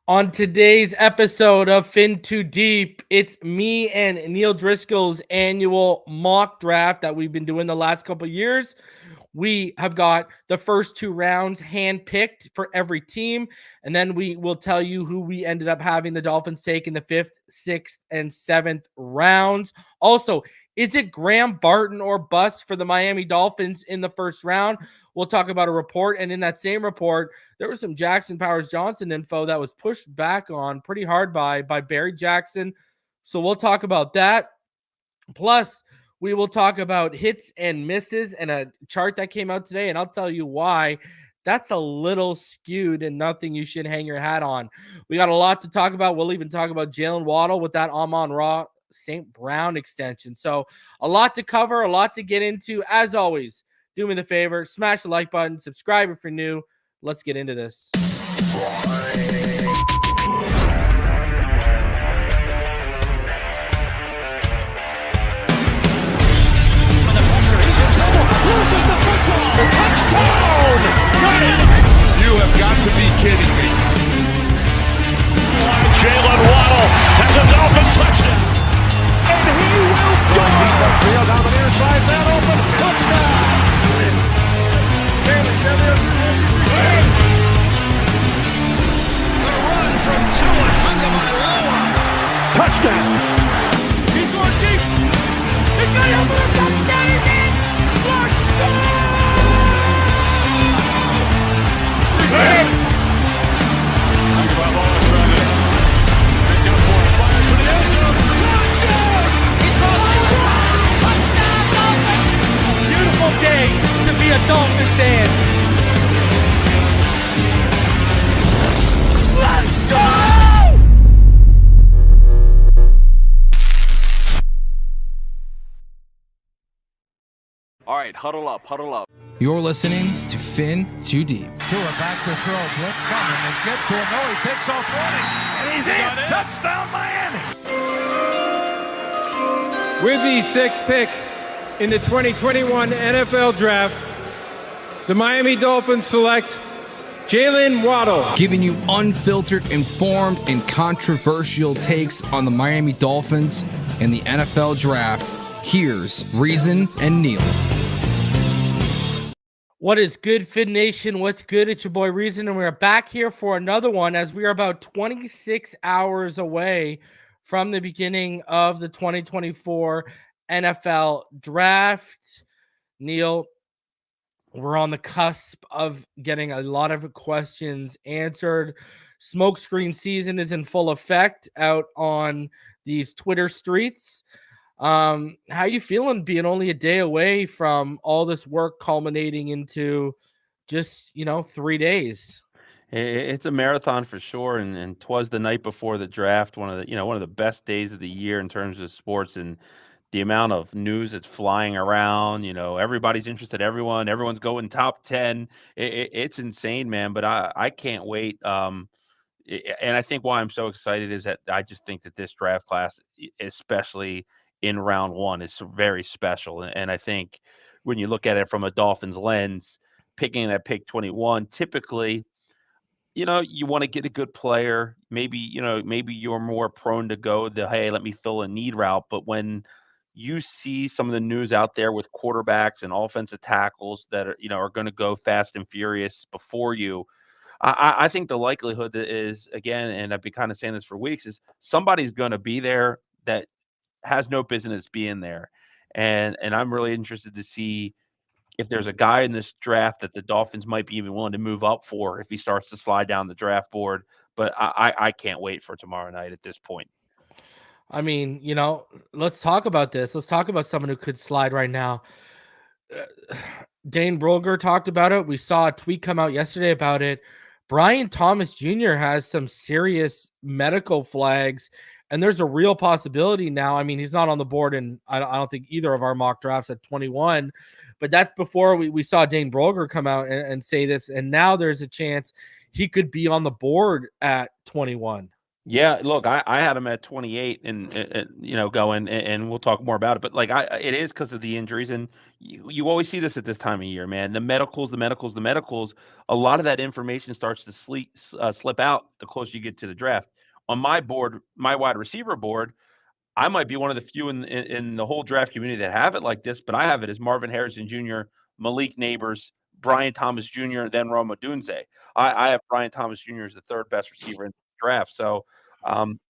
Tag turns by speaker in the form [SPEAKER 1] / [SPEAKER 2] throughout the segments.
[SPEAKER 1] On today's episode of Fin Too Deep, it's me and Neal Driscoll's annual mock draft that we've been doing the last couple of years. We have got the first two rounds handpicked for every team, and then we will tell you who we ended up having the Dolphins take in the 5th, 6th, and 7th rounds. Also, is it Graham Barton or bust for the Miami Dolphins in the first round? We'll talk about a report, and in that same report, there was some Jackson Powers-Johnson info that was pushed back on pretty hard by Barry Jackson. So we'll talk about that. Plus, we will talk about hits and misses and a chart that came out today, and I'll tell you why that's a little skewed and nothing you should hang your hat on. We got a lot to talk about. We'll even talk about Jaylen Waddle with that Amon-Ra St. Brown extension. So a lot to cover, a lot to get into. As always, do me the favor, smash the like button, subscribe if you're new. Let's get into this.
[SPEAKER 2] Loses the football. Touchdown! You have got to be kidding me. Jaylen Waddle has a Dolphin touchdown. And he will score. Field on the near side, that open. Touchdown. The run from Tua Tagovailoa. Touchdown. He's going deep. He's got it over the touchdown.
[SPEAKER 1] Beautiful day to be a Dolphin fan. Let's go!
[SPEAKER 3] All right, huddle up, huddle up.
[SPEAKER 4] You're listening to Fin Too Deep.
[SPEAKER 2] Tua back to throw. Blitz coming. They get to him. No, he takes off running. And he's in. Touchdown, Miami.
[SPEAKER 5] With the sixth pick in the 2021 NFL Draft, the Miami Dolphins select Jaylen Waddle.
[SPEAKER 4] Giving you unfiltered, informed, and controversial takes on the Miami Dolphins and the NFL Draft. Here's Reason and Neal.
[SPEAKER 1] What is good, Fin Nation? What's good? It's your boy Reason, and we're back here for another one as we are about 26 hours away from the beginning of the 2024 NFL Draft. Neal, we're on the cusp of getting a lot of questions answered. Smokescreen season is in full effect out on these Twitter streets. How you feeling being only a day away from all this work culminating into just 3 days?
[SPEAKER 6] It's a marathon for sure, and 'twas the night before the draft, one of the best days of the year in terms of sports and the amount of news that's flying around. Everybody's interested. Everyone's going top 10. It's insane, man. But I can't wait. And I think why I'm so excited is that I just think that this draft class, especially in round one, is very special. And I think when you look at it from a Dolphins lens, picking at pick 21, typically, you want to get a good player. Maybe you're more prone to go hey, let me fill a need route. But when you see some of the news out there with quarterbacks and offensive tackles that are going to go fast and furious before you, I think the likelihood is, again, and I've been kind of saying this for weeks, is somebody's going to be there that has no business being there. And I'm really interested to see if there's a guy in this draft that the Dolphins might be even willing to move up for if he starts to slide down the draft board. But I can't wait for tomorrow night at this point.
[SPEAKER 1] I mean, let's talk about this. Let's talk about someone who could slide right now. Dane Brugler talked about it. We saw a tweet come out yesterday about it. Brian Thomas Jr. has some serious medical flags, and there's a real possibility now. I mean, he's not on the board, and I don't think either of our mock drafts at 21, but that's before we saw Dane Brugler come out and say this, and now there's a chance he could be on the board at 21.
[SPEAKER 6] Yeah, look, I had him at 28 and you know, going and we'll talk more about it, but like it is because of the injuries and you always see this at this time of year, man. The medicals, the medicals, the medicals, a lot of that information starts to slip out the closer you get to the draft. On my board, my wide receiver board, I might be one of the few in the whole draft community that have it like this, but I have it as Marvin Harrison Jr., Malik Neighbors, Brian Thomas Jr., then Rome Odunze. I have Brian Thomas Jr. as the third best receiver in the draft. So um,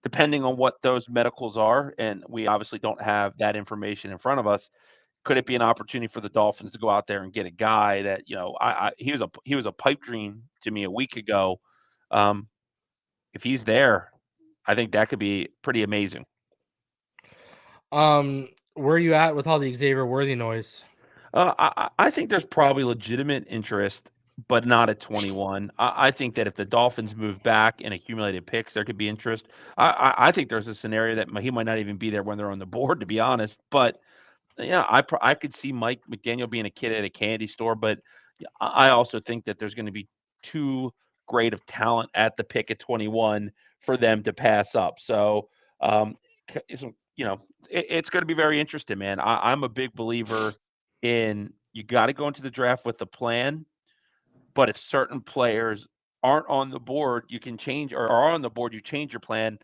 [SPEAKER 6] depending on what those medicals are, and we obviously don't have that information in front of us, could it be an opportunity for the Dolphins to go out there and get a guy that, you know, he was a pipe dream to me a week ago. Um, if he's there, I think that could be pretty amazing.
[SPEAKER 1] Where are you at with all the Xavier Worthy noise?
[SPEAKER 6] I think there's probably legitimate interest, but not at 21. I think that if the Dolphins move back and accumulated picks, there could be interest. I think there's a scenario that he might not even be there when they're on the board, to be honest. But yeah, I could see Mike McDaniel being a kid at a candy store, but I also think that there's going to be too great of talent at the pick at 21 for them to pass up. So, you know, it's going to be very interesting, man. I'm a big believer in you got to go into the draft with a plan, but if certain players aren't on the board, you can change or are on the board, you change your plan.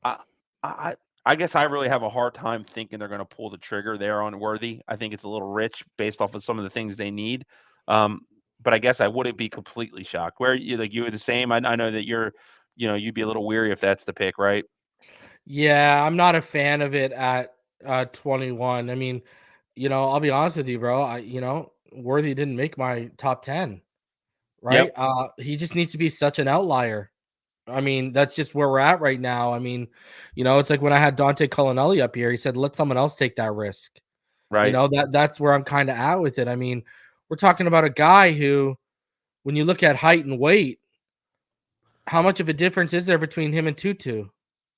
[SPEAKER 6] I I I guess I really have a hard time thinking they're gonna pull the trigger there on Worthy. I think it's a little rich based off of some of the things they need. Um, but I guess I wouldn't be completely shocked. Where you were the same. I know that you'd be a little weary if that's the pick, right?
[SPEAKER 1] Yeah, I'm not a fan of it at 21. I mean, I'll be honest with you, bro. Worthy didn't make my top 10, right?
[SPEAKER 6] Yep.
[SPEAKER 1] He just needs to be such an outlier. I mean, that's just where we're at right now. I mean, it's like when I had Dante Cullinelli up here, he said, let someone else take that risk.
[SPEAKER 6] Right.
[SPEAKER 1] That's where I'm kind of at with it. I mean, we're talking about a guy who, when you look at height and weight, how much of a difference is there between him and Tutu?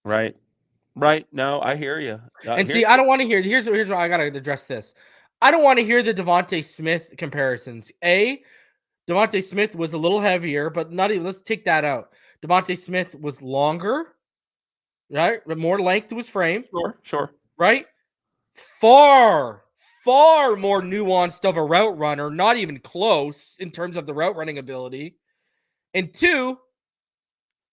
[SPEAKER 6] Right. Right. No, I hear you.
[SPEAKER 1] And see, I don't want to hear. Here's why I gotta address this. I don't want to hear the Devontae Smith comparisons. Devontae Smith was a little heavier, but not even. Let's take that out. Devontae Smith was longer, right? More length to his frame,
[SPEAKER 6] Sure.
[SPEAKER 1] right? Far, far more nuanced of a route runner. Not even close in terms of the route running ability. And two,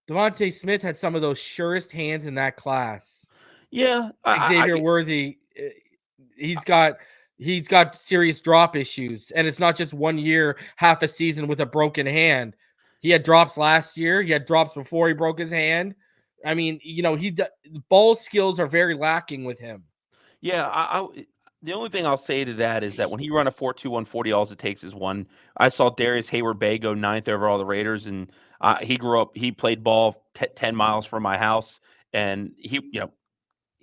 [SPEAKER 1] Devontae Smith had some of those surest hands in that class.
[SPEAKER 6] Yeah.
[SPEAKER 1] Xavier Worthy, he's got serious drop issues, and it's not just 1 year, half a season with a broken hand. He had drops last year. He had drops before he broke his hand. I mean, ball skills are very lacking with him.
[SPEAKER 6] Yeah, the only thing I'll say to that is that when he run a 4.2 140, all it takes is one. I saw Darius Hayward-Bay go 9th overall the Raiders, and he played ball 10 miles from my house, and he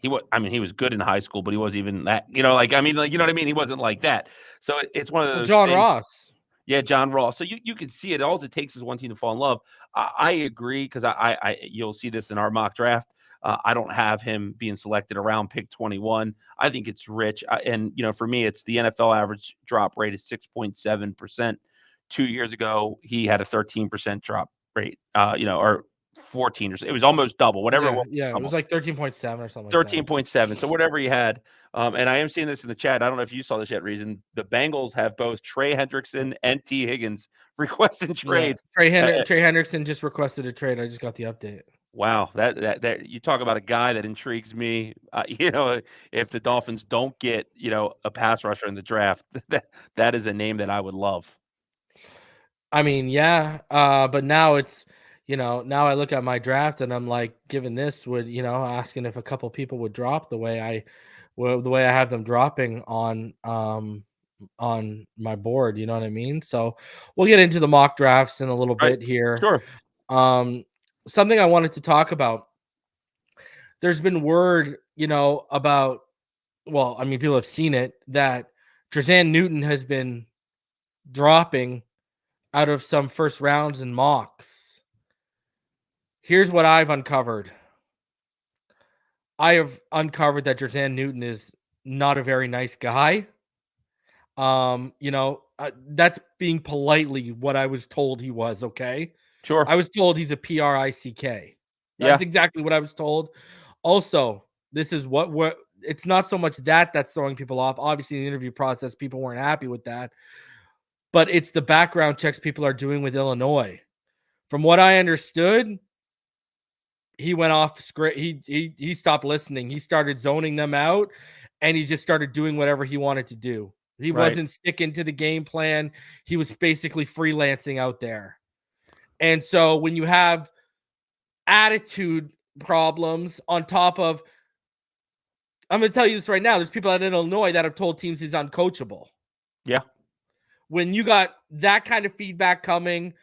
[SPEAKER 6] was good in high school, but he wasn't even that, you know what I mean? He wasn't like that. So it's one of those
[SPEAKER 1] John
[SPEAKER 6] things.
[SPEAKER 1] Ross.
[SPEAKER 6] Yeah, John Ross. So you can see it. All it takes is one team to fall in love. I agree because you'll see this in our mock draft. I don't have him being selected around pick 21. I think it's rich. And for me, it's the NFL average drop rate is 6.7%. 2 years ago, he had a 13% drop rate. Or 14 or so. It was almost double. Whatever it was.
[SPEAKER 1] Yeah, it was like 13.7 or something.
[SPEAKER 6] 13.7. So whatever he had. And I am seeing this in the chat. I don't know if you saw this yet, Reason. The Bengals have both Trey Hendrickson and T. Higgins requesting trades.
[SPEAKER 1] Yeah. Trey Hendrickson just requested a trade. I just got the update.
[SPEAKER 6] Wow, that you talk about a guy that intrigues me. If the Dolphins don't get a pass rusher in the draft, that is a name that I would love.
[SPEAKER 1] I mean, yeah, but now it's now I look at my draft and I'm like, given this, asking if a couple people would drop the way I have them dropping on my board. You know what I mean? So we'll get into the mock drafts in a little bit here.
[SPEAKER 6] Sure.
[SPEAKER 1] Something I wanted to talk about. There's been word, about, well, I mean, people have seen it, that Jer'Zhan Newton has been dropping out of some first rounds and mocks. Here's what I've uncovered. I have uncovered that Jer'Zhan Newton is not a very nice guy. That's being politely what I was told he was, okay?
[SPEAKER 6] Sure.
[SPEAKER 1] I was told he's a PRICK. That's exactly what I was told. Also, this is what it's not so much that's throwing people off. Obviously, in the interview process, people weren't happy with that, but it's the background checks people are doing with Illinois. From what I understood, he went off script. He stopped listening. He started zoning them out, and he just started doing whatever he wanted to do. He wasn't sticking to the game plan. He was basically freelancing out there. And so when you have attitude problems on top of, I'm going to tell you this right now, there's people at Illinois that have told teams he's uncoachable.
[SPEAKER 6] Yeah.
[SPEAKER 1] When you got that kind of feedback coming,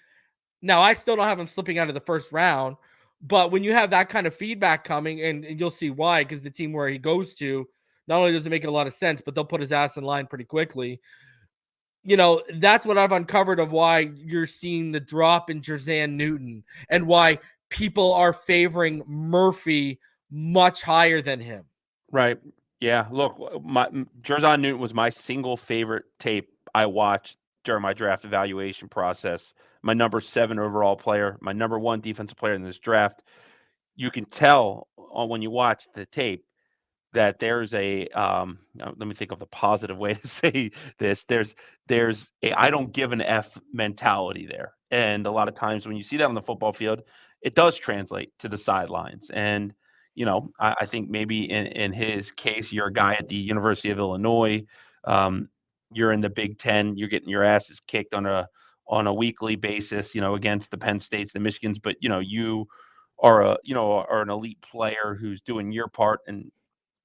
[SPEAKER 1] now I still don't have him slipping out of the first round, but when you have that kind of feedback coming, and you'll see why, because the team where he goes to, not only does it make a lot of sense, but they'll put his ass in line pretty quickly. You know, that's what I've uncovered of why you're seeing the drop in Jer'Zhan Newton and why people are favoring Murphy much higher than him.
[SPEAKER 6] Right. Yeah. Look, Jer'Zhan Newton was my single favorite tape I watched during my draft evaluation process. My number 7 overall player, my number 1 defensive player in this draft. You can tell when you watch the tape that there's a let me think of the positive way to say this. There's a I don't give an F mentality there. And a lot of times when you see that on the football field, it does translate to the sidelines. And you know, I think maybe in his case, you're a guy at the University of Illinois. You're in the Big Ten. You're getting your asses kicked on a weekly basis, you know, against the Penn States, the Michigans. But you know, you are an elite player who's doing your part, and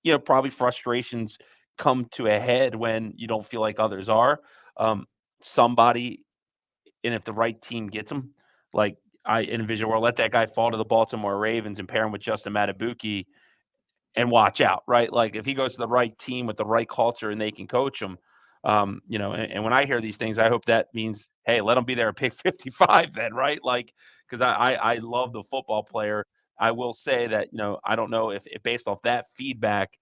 [SPEAKER 6] you know, probably frustrations come to a head when you don't feel like others are. Somebody, and if the right team gets him, like I envision, we'll let that guy fall to the Baltimore Ravens and pair him with Justin Matabuki and watch out, right? Like if he goes to the right team with the right culture and they can coach him, you know, and when I hear these things, I hope that means, hey, let him be there at pick 55 then, right? Like, because I love the football player. I will say that, you know, I don't know if based off that feedback,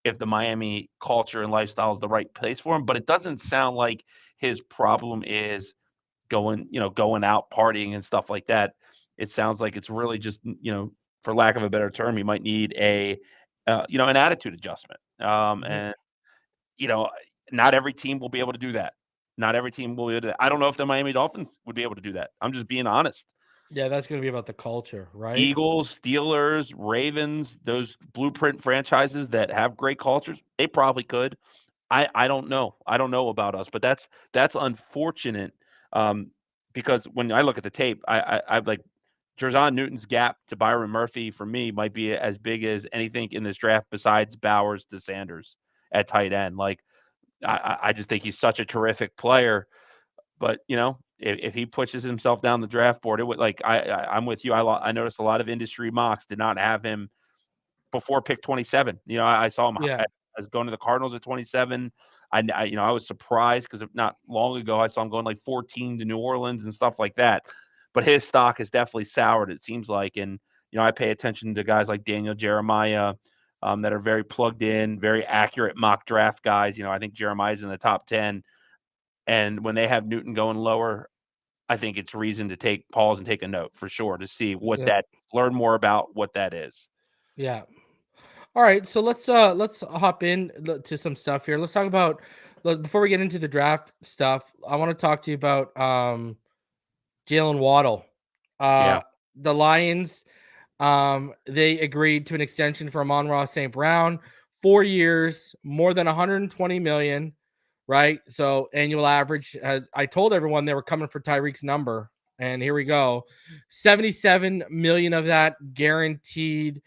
[SPEAKER 6] if the Miami culture and lifestyle is the right place for him, but it doesn't sound like his problem is going out partying and stuff like that. It sounds like it's really just, you know, for lack of a better term, he might need an attitude adjustment. And, you know, not every team will be able to do that. Not every team will be able to do that. I don't know if the Miami Dolphins would be able to do that. I'm just being honest.
[SPEAKER 1] Yeah, that's going to be about the culture, right?
[SPEAKER 6] Eagles, Steelers, Ravens, those blueprint franchises that have great cultures, they probably could. I don't know. I don't know about us, but that's unfortunate because when I look at the tape, I like Jer'Zhan Newton's gap to Byron Murphy for me might be as big as anything in this draft besides Bowers to Sanders at tight end. Like I just think he's such a terrific player. But you know, if he pushes himself down the draft board, it would like I'm with you. I noticed a lot of industry mocks did not have him before pick 27. You know, I saw him as going to the Cardinals at 27. I was surprised because not long ago I saw him going like 14 to New Orleans and stuff like that. But his stock has definitely soured, it seems like. And you know, I pay attention to guys like Daniel Jeremiah that are very plugged in, very accurate mock draft guys. You know, I think Jeremiah's in the top 10. And when they have Newton going lower, I think it's reason to pause and take a note for sure to see what learn more about what that is.
[SPEAKER 1] Yeah. All right, so let's hop in to some stuff here. Let's talk about before we get into the draft stuff. I want to talk to you about Jaylen Waddle. The Lions, they agreed to an extension for Amon-Ra St. Brown, 4 years, more than $120 million. Right, so annual average. As I told everyone, they were coming for Tyreek's number, and here we go. 77 million of that guaranteed.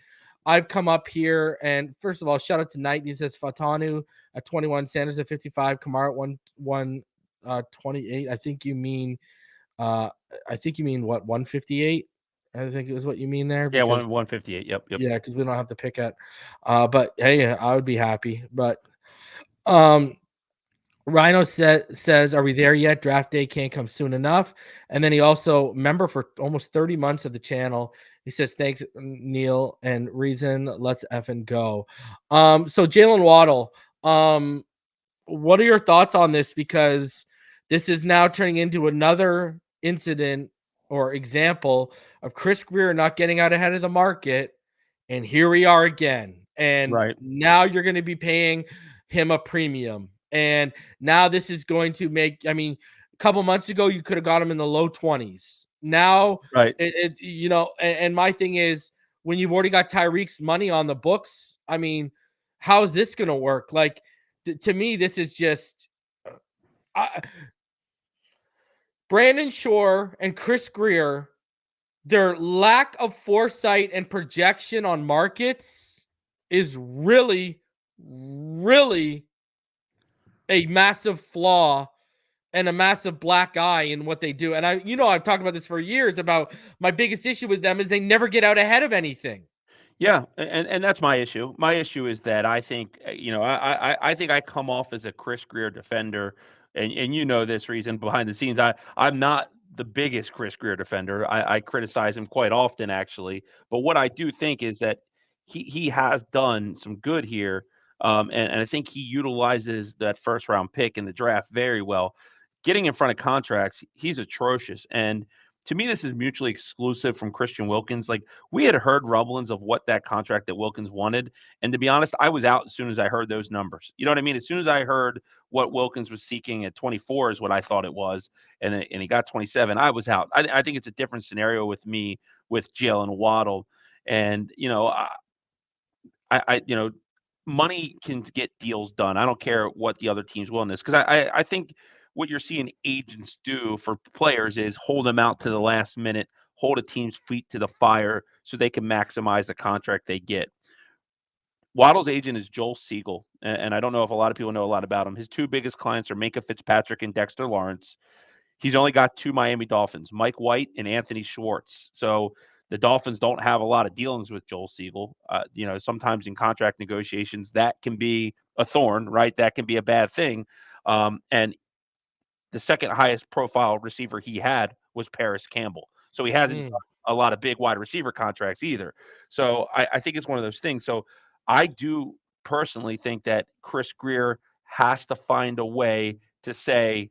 [SPEAKER 1] I've come up here, and first of all, shout out to Knight. He says Fatanu at 21, Sanders at 55, Kamara at 128. I think you mean what, 158? I think it was what you mean there.
[SPEAKER 6] Because, 158. Yep.
[SPEAKER 1] Yeah, because we don't have to pick at. But hey, I would be happy. But Rhino says, are we there yet? Draft day can't come soon enough. And then he also, member for almost 30 months of the channel, he says, thanks, Neal and Reason. Let's effing go. So Jaylen Waddle, what are your thoughts on this? Because this is now turning into another incident or example of Chris Greer not getting out ahead of the market. And here we are again. And now you're going to be paying him a premium. And now this is going to make, I mean, a couple months ago, you could have got him in the low 20s. Now, and my thing is, when you've already got Tyreek's money on the books, I mean, how is this going to work? Like, to me, this is just Brandon Shore and Chris Greer, their lack of foresight and projection on markets is really, really a massive flaw and a massive black eye in what they do. And I've talked about this for years about my biggest issue with them is they never get out ahead of anything.
[SPEAKER 6] Yeah, and that's my issue. My issue is that I think, I think I come off as a Chris Greer defender, and this Reason behind the scenes. I'm not the biggest Chris Greer defender. I criticize him quite often, actually. But what I do think is that he has done some good here, and I think he utilizes that first round pick in the draft very well. Getting in front of contracts, he's atrocious. And to me, this is mutually exclusive from Christian Wilkins. Like, we had heard rumblings of what that contract that Wilkins wanted. And to be honest, I was out as soon as I heard those numbers. You know what I mean? As soon as I heard what Wilkins was seeking at 24 is what I thought it was, and he got 27, I was out. I think it's a different scenario with me, with Jaylen Waddle. And, money can get deals done. I don't care what the other team's willing is, because I think what you're seeing agents do for players is hold them out to the last minute, hold a team's feet to the fire so they can maximize the contract they get. Waddle's agent is Joel Siegel, and I don't know if a lot of people know a lot about him. His two biggest clients are Minkah Fitzpatrick and Dexter Lawrence. He's only got two Miami Dolphins, Mike White and Anthony Schwartz. So the Dolphins don't have a lot of dealings with Joel Siegel. Sometimes in contract negotiations, that can be a thorn, right? That can be a bad thing. And the second highest profile receiver he had was Paris Campbell. So he hasn't done a lot of big wide receiver contracts either. So I think it's one of those things. So I do personally think that Chris Greer has to find a way to say,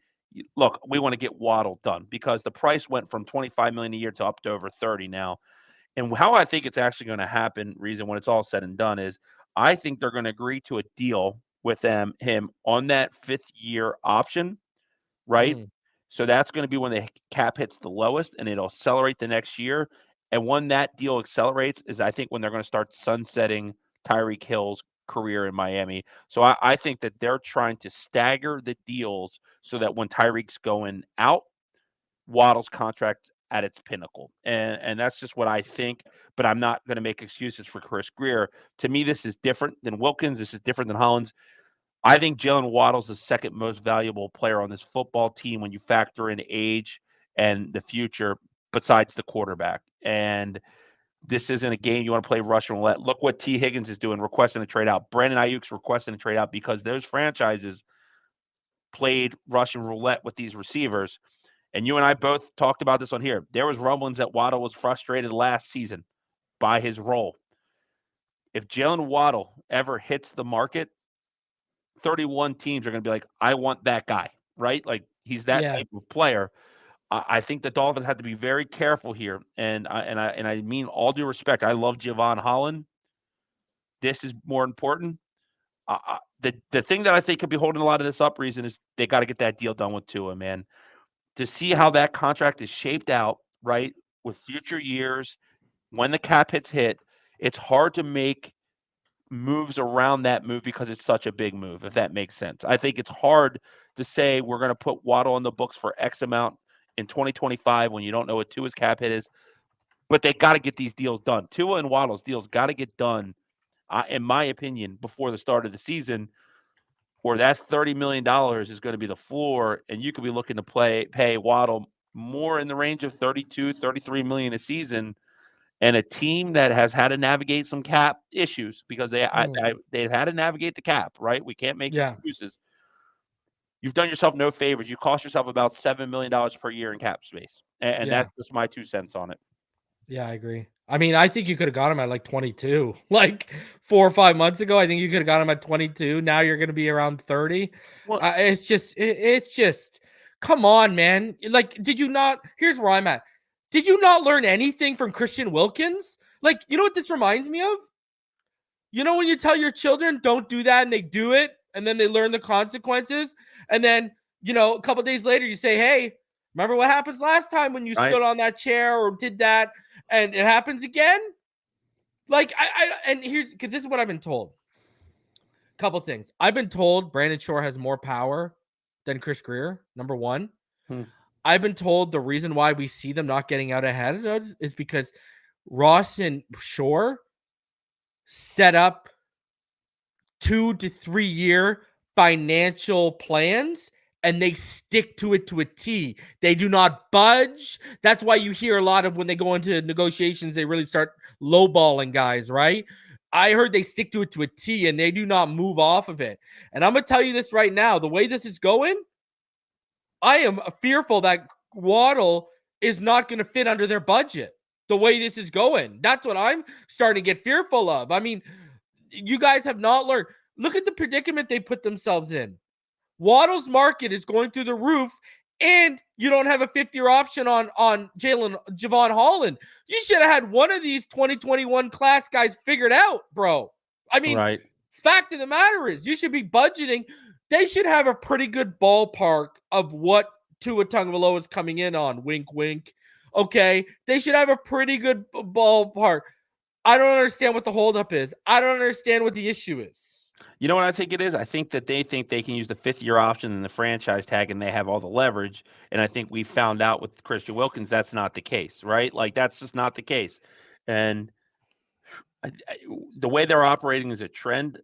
[SPEAKER 6] look, we want to get Waddle done, because the price went from $25 million a year to up to over 30 now. And how I think it's actually going to happen, Reason, when it's all said and done, is I think they're going to agree to a deal with him on that 5th year option. Right. So that's going to be when the cap hits the lowest, and it'll accelerate the next year. And when that deal accelerates is, I think, when they're going to start sunsetting Tyreek Hill's career in Miami. So I think that they're trying to stagger the deals so that when Tyreek's going out, Waddle's contract at its pinnacle. And that's just what I think, but I'm not going to make excuses for Chris Greer. To me, this is different than Wilkins. This is different than Hollins. I think Jaylen Waddle's the second most valuable player on this football team when you factor in age and the future, besides the quarterback. And this isn't a game you want to play Russian roulette. Look what T. Higgins is doing, requesting a trade out. Brandon Ayuk's requesting a trade out because those franchises played Russian roulette with these receivers. And you and I both talked about this on here. There was rumblings that Waddle was frustrated last season by his role. If Jaylen Waddle ever hits the market, 31 teams are going to be like, I want that guy, right? Like, he's that type of player. I think the Dolphins have to be very careful here, and I mean all due respect. I love Javon Holland. This is more important. The thing that I think could be holding a lot of this up, Reason, is they got to get that deal done with Tua, man. To see how that contract is shaped out, right, with future years, when the cap hit, it's hard to make moves around that move because it's such a big move, if that makes sense. I think it's hard to say we're going to put Waddle on the books for X amount in 2025 when you don't know what Tua's cap hit is, but they got to get these deals done. Tua and Waddle's deals got to get done, in my opinion, before the start of the season, or that $30 million is going to be the floor, and you could be looking to pay Waddle more in the range of $32-33 million a season. And a team that has had to navigate some cap issues because they've had to navigate the cap, right? We can't make excuses. You've done yourself no favors. You cost yourself about $7 million per year in cap space. And that's just my 2 cents on it.
[SPEAKER 1] Yeah, I agree. I mean, I think you could have got him at like 22. Like 4 or 5 months ago, I think you could have got him at 22. Now you're going to be around 30. Well, it's just, come on, man. Like, did you not? Here's where I'm at. Did you not learn anything from Christian Wilkins? Like, you know what this reminds me of? You know when you tell your children don't do that and they do it and then they learn the consequences, and then, you know, a couple days later you say, hey, remember what happens last time when you stood on that chair or did that and it happens again? Like, and here's, because this is what I've been told. Couple things. I've been told Brandon Shore has more power than Chris Greer, number one. I've been told the reason why we see them not getting out ahead of us is because Ross and Shore set up 2 to 3 year financial plans and they stick to it to a T. They do not budge. That's why you hear a lot of when they go into negotiations, they really start lowballing guys, right? I heard they stick to it to a T and they do not move off of it. And I'm going to tell you this right now. The way this is going, I am fearful that Waddle is not going to fit under their budget. The way this is going, that's what I'm starting to get fearful of. I mean, you guys have not learned. Look at the predicament they put themselves in. Waddle's market is going through the roof, and you don't have a 50-year option on Javon Holland. You should have had one of these 2021 class guys figured out, bro. I mean, fact of the matter is you should be budgeting. They should have a pretty good ballpark of what Tua Tagovailoa is coming in on. Wink, wink. Okay, they should have a pretty good ballpark. I don't understand what the holdup is. I don't understand what the issue is.
[SPEAKER 6] You know what I think it is? I think that they think they can use the 5th-year option and the franchise tag, and they have all the leverage. And I think we found out with Christian Wilkins that's not the case, right? Like, that's just not the case. And the way they're operating is a trend.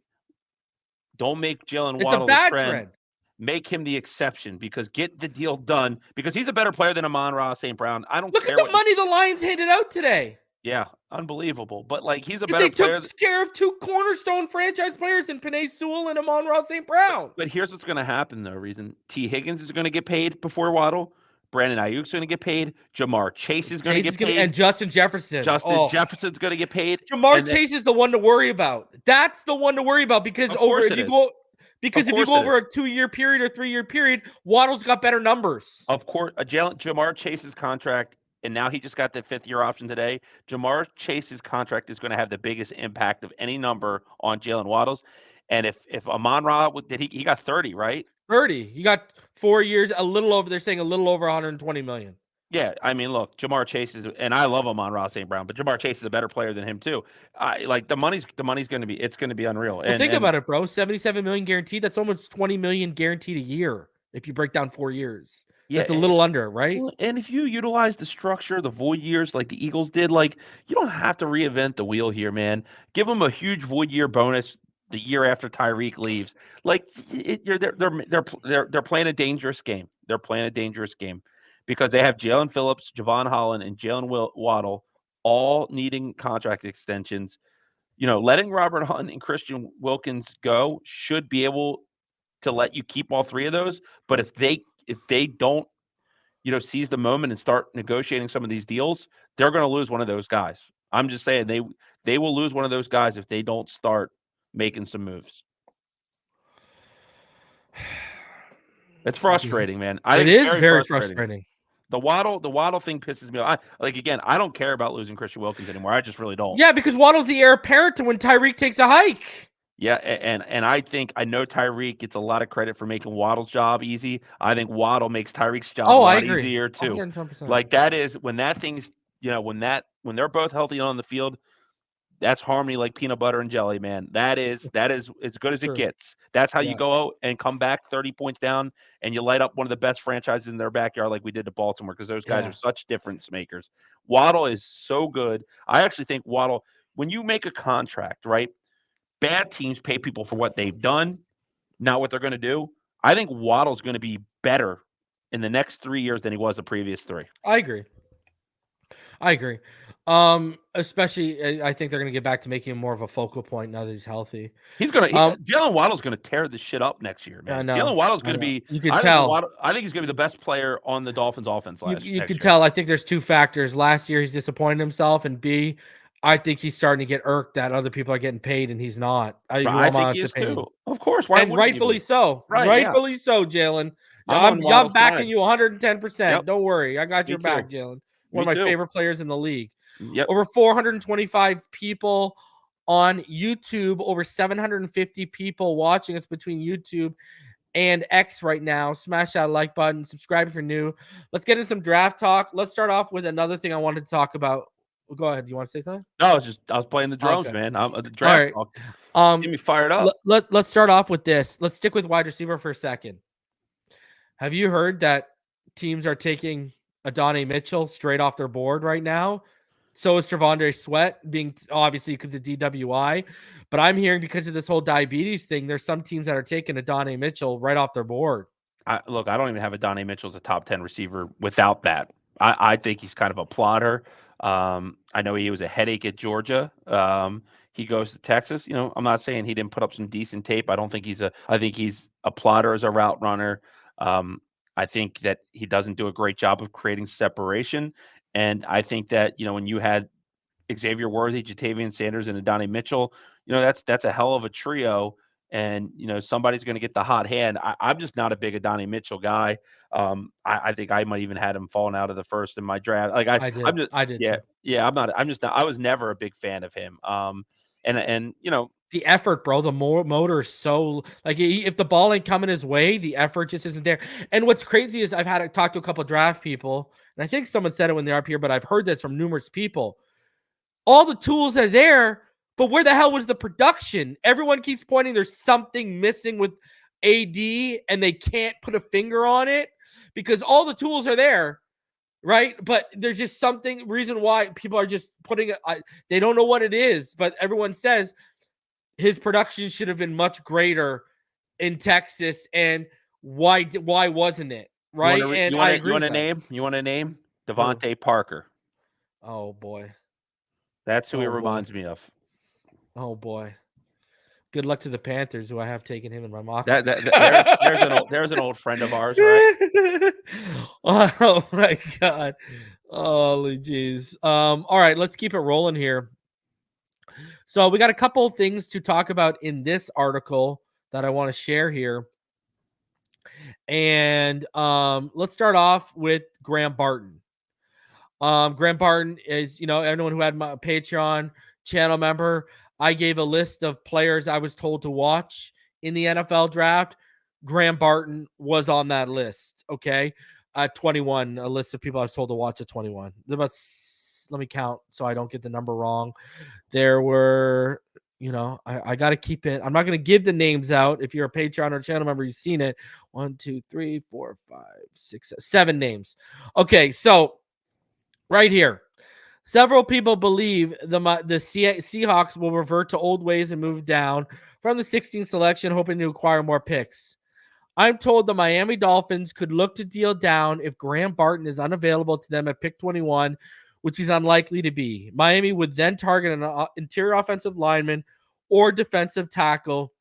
[SPEAKER 6] Don't make Jaylen Waddle
[SPEAKER 1] a bad trend.
[SPEAKER 6] Make him the exception, because get the deal done, because he's a better player than Amon-Ra St. Brown. I don't
[SPEAKER 1] Look
[SPEAKER 6] care.
[SPEAKER 1] Look at the money the Lions handed out today.
[SPEAKER 6] Yeah, unbelievable. But, like, he's a better player.
[SPEAKER 1] They took care of 2 cornerstone franchise players in Penei Sewell and Amon-Ra St. Brown.
[SPEAKER 6] But here's what's going to happen, though, Reason. T. Higgins is going to get paid before Waddle. Brandon Ayuk's going to get paid. Jamar Chase is going to get paid.
[SPEAKER 1] And Justin Jefferson.
[SPEAKER 6] Jefferson's going to get paid.
[SPEAKER 1] Jamar Chase is the one to worry about. That's the one to worry about, because if you go over a 2-year period or 3-year period, Waddle's got better numbers.
[SPEAKER 6] Of course, Jamar Chase's contract, and now he just got the 5th-year option today. Jamar Chase's contract is going to have the biggest impact of any number on Jaylen Waddle's. And if Amon-Ra, he got 30, right?
[SPEAKER 1] 30. He got 4 years, a little over. They're saying a little over 120 million.
[SPEAKER 6] Yeah, I mean, look, Jamar Chase is, and I love Amon-Ra St. Brown, but Jamar Chase is a better player than him too. Like the money's going to be, it's going to be unreal.
[SPEAKER 1] Well, think about it, bro. 77 million guaranteed. That's almost 20 million guaranteed a year if you break down 4 years. Yeah, that's a little under, right?
[SPEAKER 6] And if you utilize the structure, the void years like the Eagles did, like, you don't have to reinvent the wheel here, man. Give them a huge void year bonus the year after Tyreek leaves. Like, they're playing a dangerous game. They're playing a dangerous game because they have Jalen Phillips, Javon Holland, and Jaylen Waddle all needing contract extensions. You know, letting Robert Hunt and Christian Wilkins go should be able to let you keep all 3 of those. But if they don't, seize the moment and start negotiating some of these deals, they're going to lose one of those guys. I'm just saying they will lose one of those guys if they don't start making some moves. It's frustrating, man.
[SPEAKER 1] It is very frustrating.
[SPEAKER 6] The Waddle thing pisses me off. I don't care about losing Christian Wilkins anymore. I just really don't.
[SPEAKER 1] Yeah, because Waddle's the heir apparent to when Tyreek takes a hike.
[SPEAKER 6] Yeah, and I know Tyreek gets a lot of credit for making Waddle's job easy. I think Waddle makes Tyreek's job a lot easier too. 110%. Like, that is when that thing's, when they're both healthy on the field, that's harmony like peanut butter and jelly, man. That is as good as it gets. That's how you go out and come back 30 points down and you light up one of the best franchises in their backyard like we did to Baltimore, because those guys are such difference makers. Waddle is so good. I actually think Waddle, when you make a contract, right? Bad teams pay people for what they've done, not what they're going to do. I think Waddle's going to be better in the next 3 years than he was the previous 3.
[SPEAKER 1] I agree. Especially, I think they're going to get back to making him more of a focal point now that he's healthy.
[SPEAKER 6] Jaylen Waddle's going to tear this shit up next year, man. Jaylen Waddle's going to be.
[SPEAKER 1] You can tell.
[SPEAKER 6] I think he's going to be the best player on the Dolphins' offense last year.
[SPEAKER 1] You can tell. I think there's 2 factors. Last year, he's disappointed himself, and B, I think he's starting to get irked that other people are getting paid and he's not.
[SPEAKER 6] I think he is too. Of course.
[SPEAKER 1] And rightfully so. Rightfully so, Jaylen. I'm backing you 110%. Don't worry. I got your back, Jaylen. One of
[SPEAKER 6] Me
[SPEAKER 1] my
[SPEAKER 6] too.
[SPEAKER 1] favorite players in the league.
[SPEAKER 6] Yep.
[SPEAKER 1] Over 425 people on YouTube, over 750 people watching us between YouTube and X right now. Smash that like button, subscribe if you're new. Let's get into some draft talk. Let's start off with another thing I wanted to talk about. Go ahead. Do you want to say something?
[SPEAKER 6] No, I was playing the drums,
[SPEAKER 1] Okay.
[SPEAKER 6] man. I'm the
[SPEAKER 1] All
[SPEAKER 6] draft
[SPEAKER 1] right.
[SPEAKER 6] talk. Get me fired up.
[SPEAKER 1] Let's start off with this. Let's stick with wide receiver for a second. Have you heard that teams are taking Adonai Mitchell straight off their board right now? So is Trevondre Sweat, being obviously because of DWI. But I'm hearing because of this whole diabetes thing, there's some teams that are taking Adonai Mitchell right off their board.
[SPEAKER 6] Look, I don't even have Adonai Mitchell as a top 10 receiver without that. I think he's kind of a plotter. I know he was a headache at Georgia. He goes to Texas. I'm not saying he didn't put up some decent tape. I think he's a plotter as a route runner. I think that he doesn't do a great job of creating separation. And I think that, when you had Xavier Worthy, Jatavian Sanders, and Adonai Mitchell, that's a hell of a trio. And, somebody's going to get the hot hand. I'm just not a big Adonai Mitchell guy. I think I might even had him falling out of the first in my draft. Like
[SPEAKER 1] I did
[SPEAKER 6] yeah,
[SPEAKER 1] too.
[SPEAKER 6] yeah. I'm just not. I was never a big fan of him. And
[SPEAKER 1] the effort, bro, the motor is so like if the ball ain't coming his way, the effort just isn't there. And what's crazy is I've had to talk to a couple of draft people, and I think someone said it when they're up here, but I've heard this from numerous people. All the tools are there, but where the hell was the production? Everyone keeps pointing there's something missing with AD, and they can't put a finger on it because all the tools are there, right? But there's just reason why people are just putting it. They don't know what it is, but everyone says his production should have been much greater in Texas, and why wasn't it, right?
[SPEAKER 6] You want to name Devontae Parker.
[SPEAKER 1] Oh boy,
[SPEAKER 6] that's who he reminds me of.
[SPEAKER 1] Oh boy, good luck to the Panthers, who I have taken him in my mock.
[SPEAKER 6] There's an old friend of ours, right?
[SPEAKER 1] Oh my god, holy jeez. All right, let's keep it rolling here. So we got a couple of things to talk about in this article that I want to share here. And let's start off with Graham Barton. Graham Barton is, anyone who had my Patreon channel member, I gave a list of players I was told to watch in the NFL draft. Graham Barton was on that list. Okay. 21, a list of people I was told to watch at 21. Let me count so I don't get the number wrong. There were, I got to keep it. I'm not going to give the names out. If you're a Patreon or channel member, you've seen it. 1, 2, 3, 4, 5, 6, 7 names. Okay. So right here, several people believe the Seahawks will revert to old ways and move down from the 16th selection, hoping to acquire more picks. I'm told the Miami Dolphins could look to deal down if Graham Barton is unavailable to them at pick 21, which is unlikely to be. Miami would then target an interior offensive lineman or defensive tackle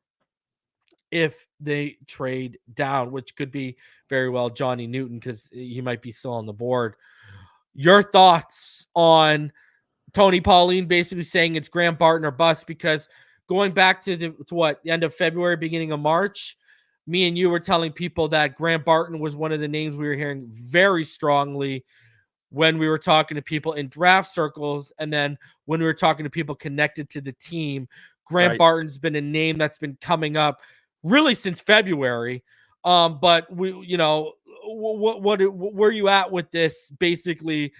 [SPEAKER 1] if they trade down, which could be very well Johnny Newton because he might be still on the board. Your thoughts on Tony Pauline basically saying it's Graham Barton or bust? Because going back to the end of February, beginning of March, me and you were telling people that Graham Barton was one of the names we were hearing very strongly when we were talking to people in draft circles, and then when we were talking to people connected to the team. Graham Barton's been a name that's been coming up really since February. But where are you at with this basically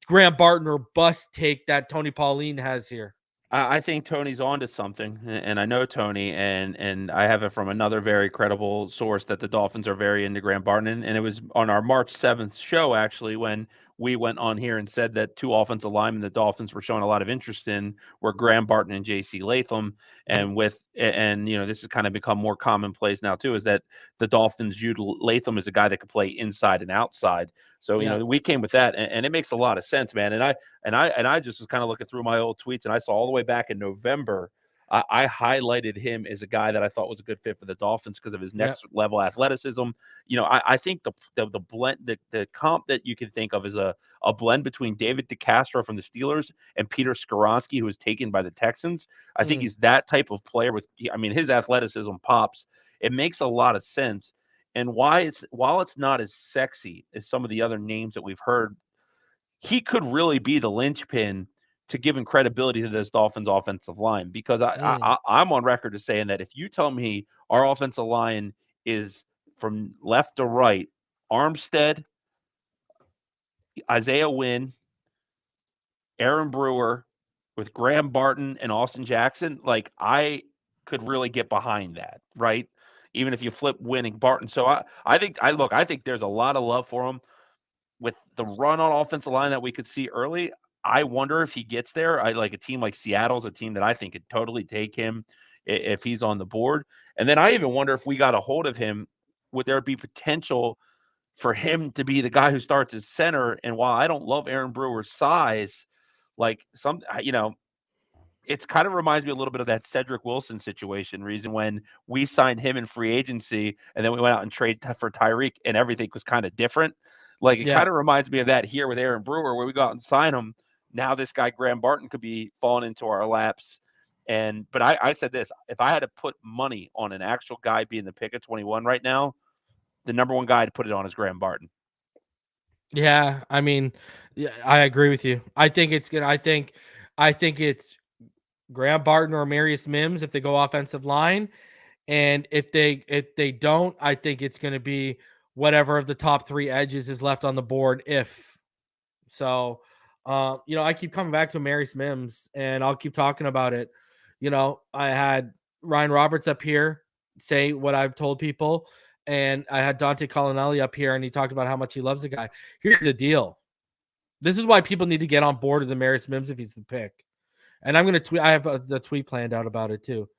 [SPEAKER 1] Graham Barton or bust take that Tony Pauline has here?
[SPEAKER 6] I think Tony's onto something, and I know Tony, and I have it from another very credible source that the Dolphins are very into Graham Barton, and it was on our March 7th show, actually, when we went on here and said that two offensive linemen the Dolphins were showing a lot of interest in were Graham Barton and J.C. Latham, and this has kind of become more commonplace now too, is that the Dolphins viewed Latham as a guy that could play inside and outside. So we came with that, and it makes a lot of sense, man. And I just was kind of looking through my old tweets, and I saw all the way back in November, I highlighted him as a guy that I thought was a good fit for the Dolphins because of his next level athleticism. I think the blend, the comp that you can think of is a blend between David DeCastro from the Steelers and Peter Skoronski, who was taken by the Texans. I think he's that type of player his athleticism pops. It makes a lot of sense. And while it's not as sexy as some of the other names that we've heard, he could really be the linchpin to giving credibility to this Dolphins offensive line, because I'm on record as saying that if you tell me our offensive line is from left to right, Armstead, Isaiah Wynn, Aaron Brewer, with Graham Barton and Austin Jackson, like, I could really get behind that, right? Even if you flip winning Barton. So I think there's a lot of love for him with the run on offensive line that we could see early. I wonder if he gets there. I like a team like Seattle's a team that I think could totally take him if he's on the board. And then I even wonder if we got a hold of him, would there be potential for him to be the guy who starts at center? And while I don't love Aaron Brewer's size, like it's kind of reminds me a little bit of that Cedric Wilson situation, Reason, when we signed him in free agency and then we went out and traded for Tyreek and everything was kind of different. Like, it kind of reminds me of that here with Aaron Brewer, where we go out and sign him. Now this guy, Graham Barton, could be falling into our laps. But I said this, if I had to put money on an actual guy being the pick of 21 right now, the number one guy to put it on is Graham Barton.
[SPEAKER 1] Yeah, I mean, yeah, I agree with you. I think it's good. I think it's Graham Barton or Marius Mims if they go offensive line, and if they don't, I think it's going to be whatever of the top 3 edges is left on the board. If so, I keep coming back to Marius Mims, and I'll keep talking about it. I had Ryan Roberts up here say what I've told people, and I had Dante Colonelli up here, and he talked about how much he loves the guy. Here's the deal. This is why people need to get on board with the Marius Mims if he's the pick. And I'm going to tweet. I have the tweet planned out about it too.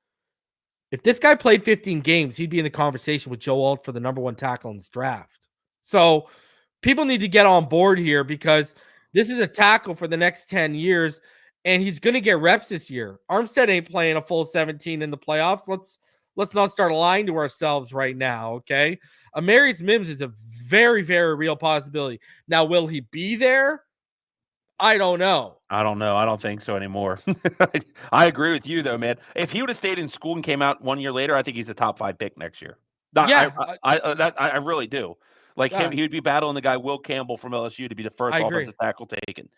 [SPEAKER 1] If this guy played 15 games, he'd be in the conversation with Joe Alt for the number 1 tackle in this draft. So people need to get on board here, because this is a tackle for the next 10 years, and he's going to get reps this year. Armstead ain't playing a full 17 in the playoffs. Let's not start lying to ourselves right now, okay? Marius Mims is a very, very real possibility. Now, will he be there? I don't know.
[SPEAKER 6] I don't think so anymore. I agree with you, though, man. If he would have stayed in school and came out 1 year later, I think he's a top 5 pick next year. I really do. Like him, he would be battling the guy Will Campbell from LSU to be the first offensive tackle taken.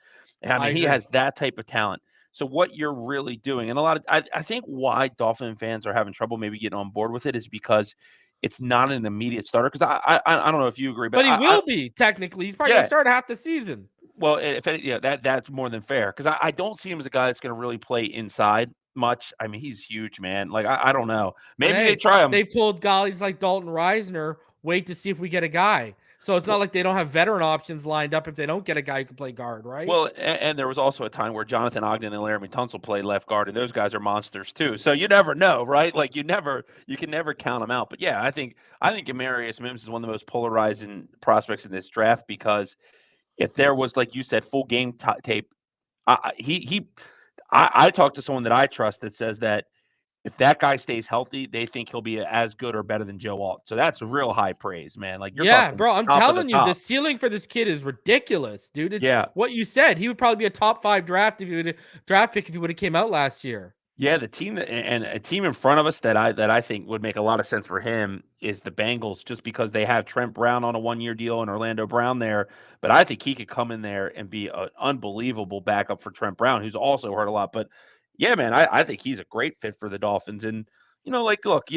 [SPEAKER 6] I mean, he has that type of talent. So what you're really doing, and I think why Dolphin fans are having trouble maybe getting on board with it is because it's not an immediate starter. Because I don't know if you agree,
[SPEAKER 1] but he will be technically. He's probably going to start half the season.
[SPEAKER 6] Well, that's more than fair, because I don't see him as a guy that's going to really play inside much. I mean, he's huge, man. Like, I don't know. Maybe they try him.
[SPEAKER 1] They've told guys like Dalton Reisner, wait to see if we get a guy. So it's not like they don't have veteran options lined up if they don't get a guy who can play guard, right?
[SPEAKER 6] Well, and there was also a time where Jonathan Ogden and Laramie Tunsil played left guard, and those guys are monsters too. So you never know, right? Like, you can never count them out. But yeah, I think Marius Mims is one of the most polarizing prospects in this draft, because if there was, like you said, full game tape, I talked to someone that I trust that says that if that guy stays healthy, they think he'll be as good or better than Joe Alt. So that's real high praise, man. Like,
[SPEAKER 1] bro, I'm telling you, the ceiling for this kid is ridiculous, dude. It's what you said. He would probably be a top 5 draft pick if he would have came out last year.
[SPEAKER 6] Yeah, the team and a team in front of us that I think would make a lot of sense for him is the Bengals, just because they have Trent Brown on a 1-year deal and Orlando Brown there. But I think he could come in there and be an unbelievable backup for Trent Brown, who's also hurt a lot. But yeah, man, I think he's a great fit for the Dolphins. And, look,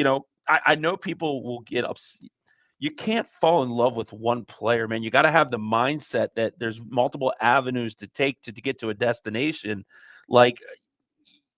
[SPEAKER 6] I know people will get upset. You can't fall in love with one player, man. You got to have the mindset that there's multiple avenues to take to get to a destination. Like,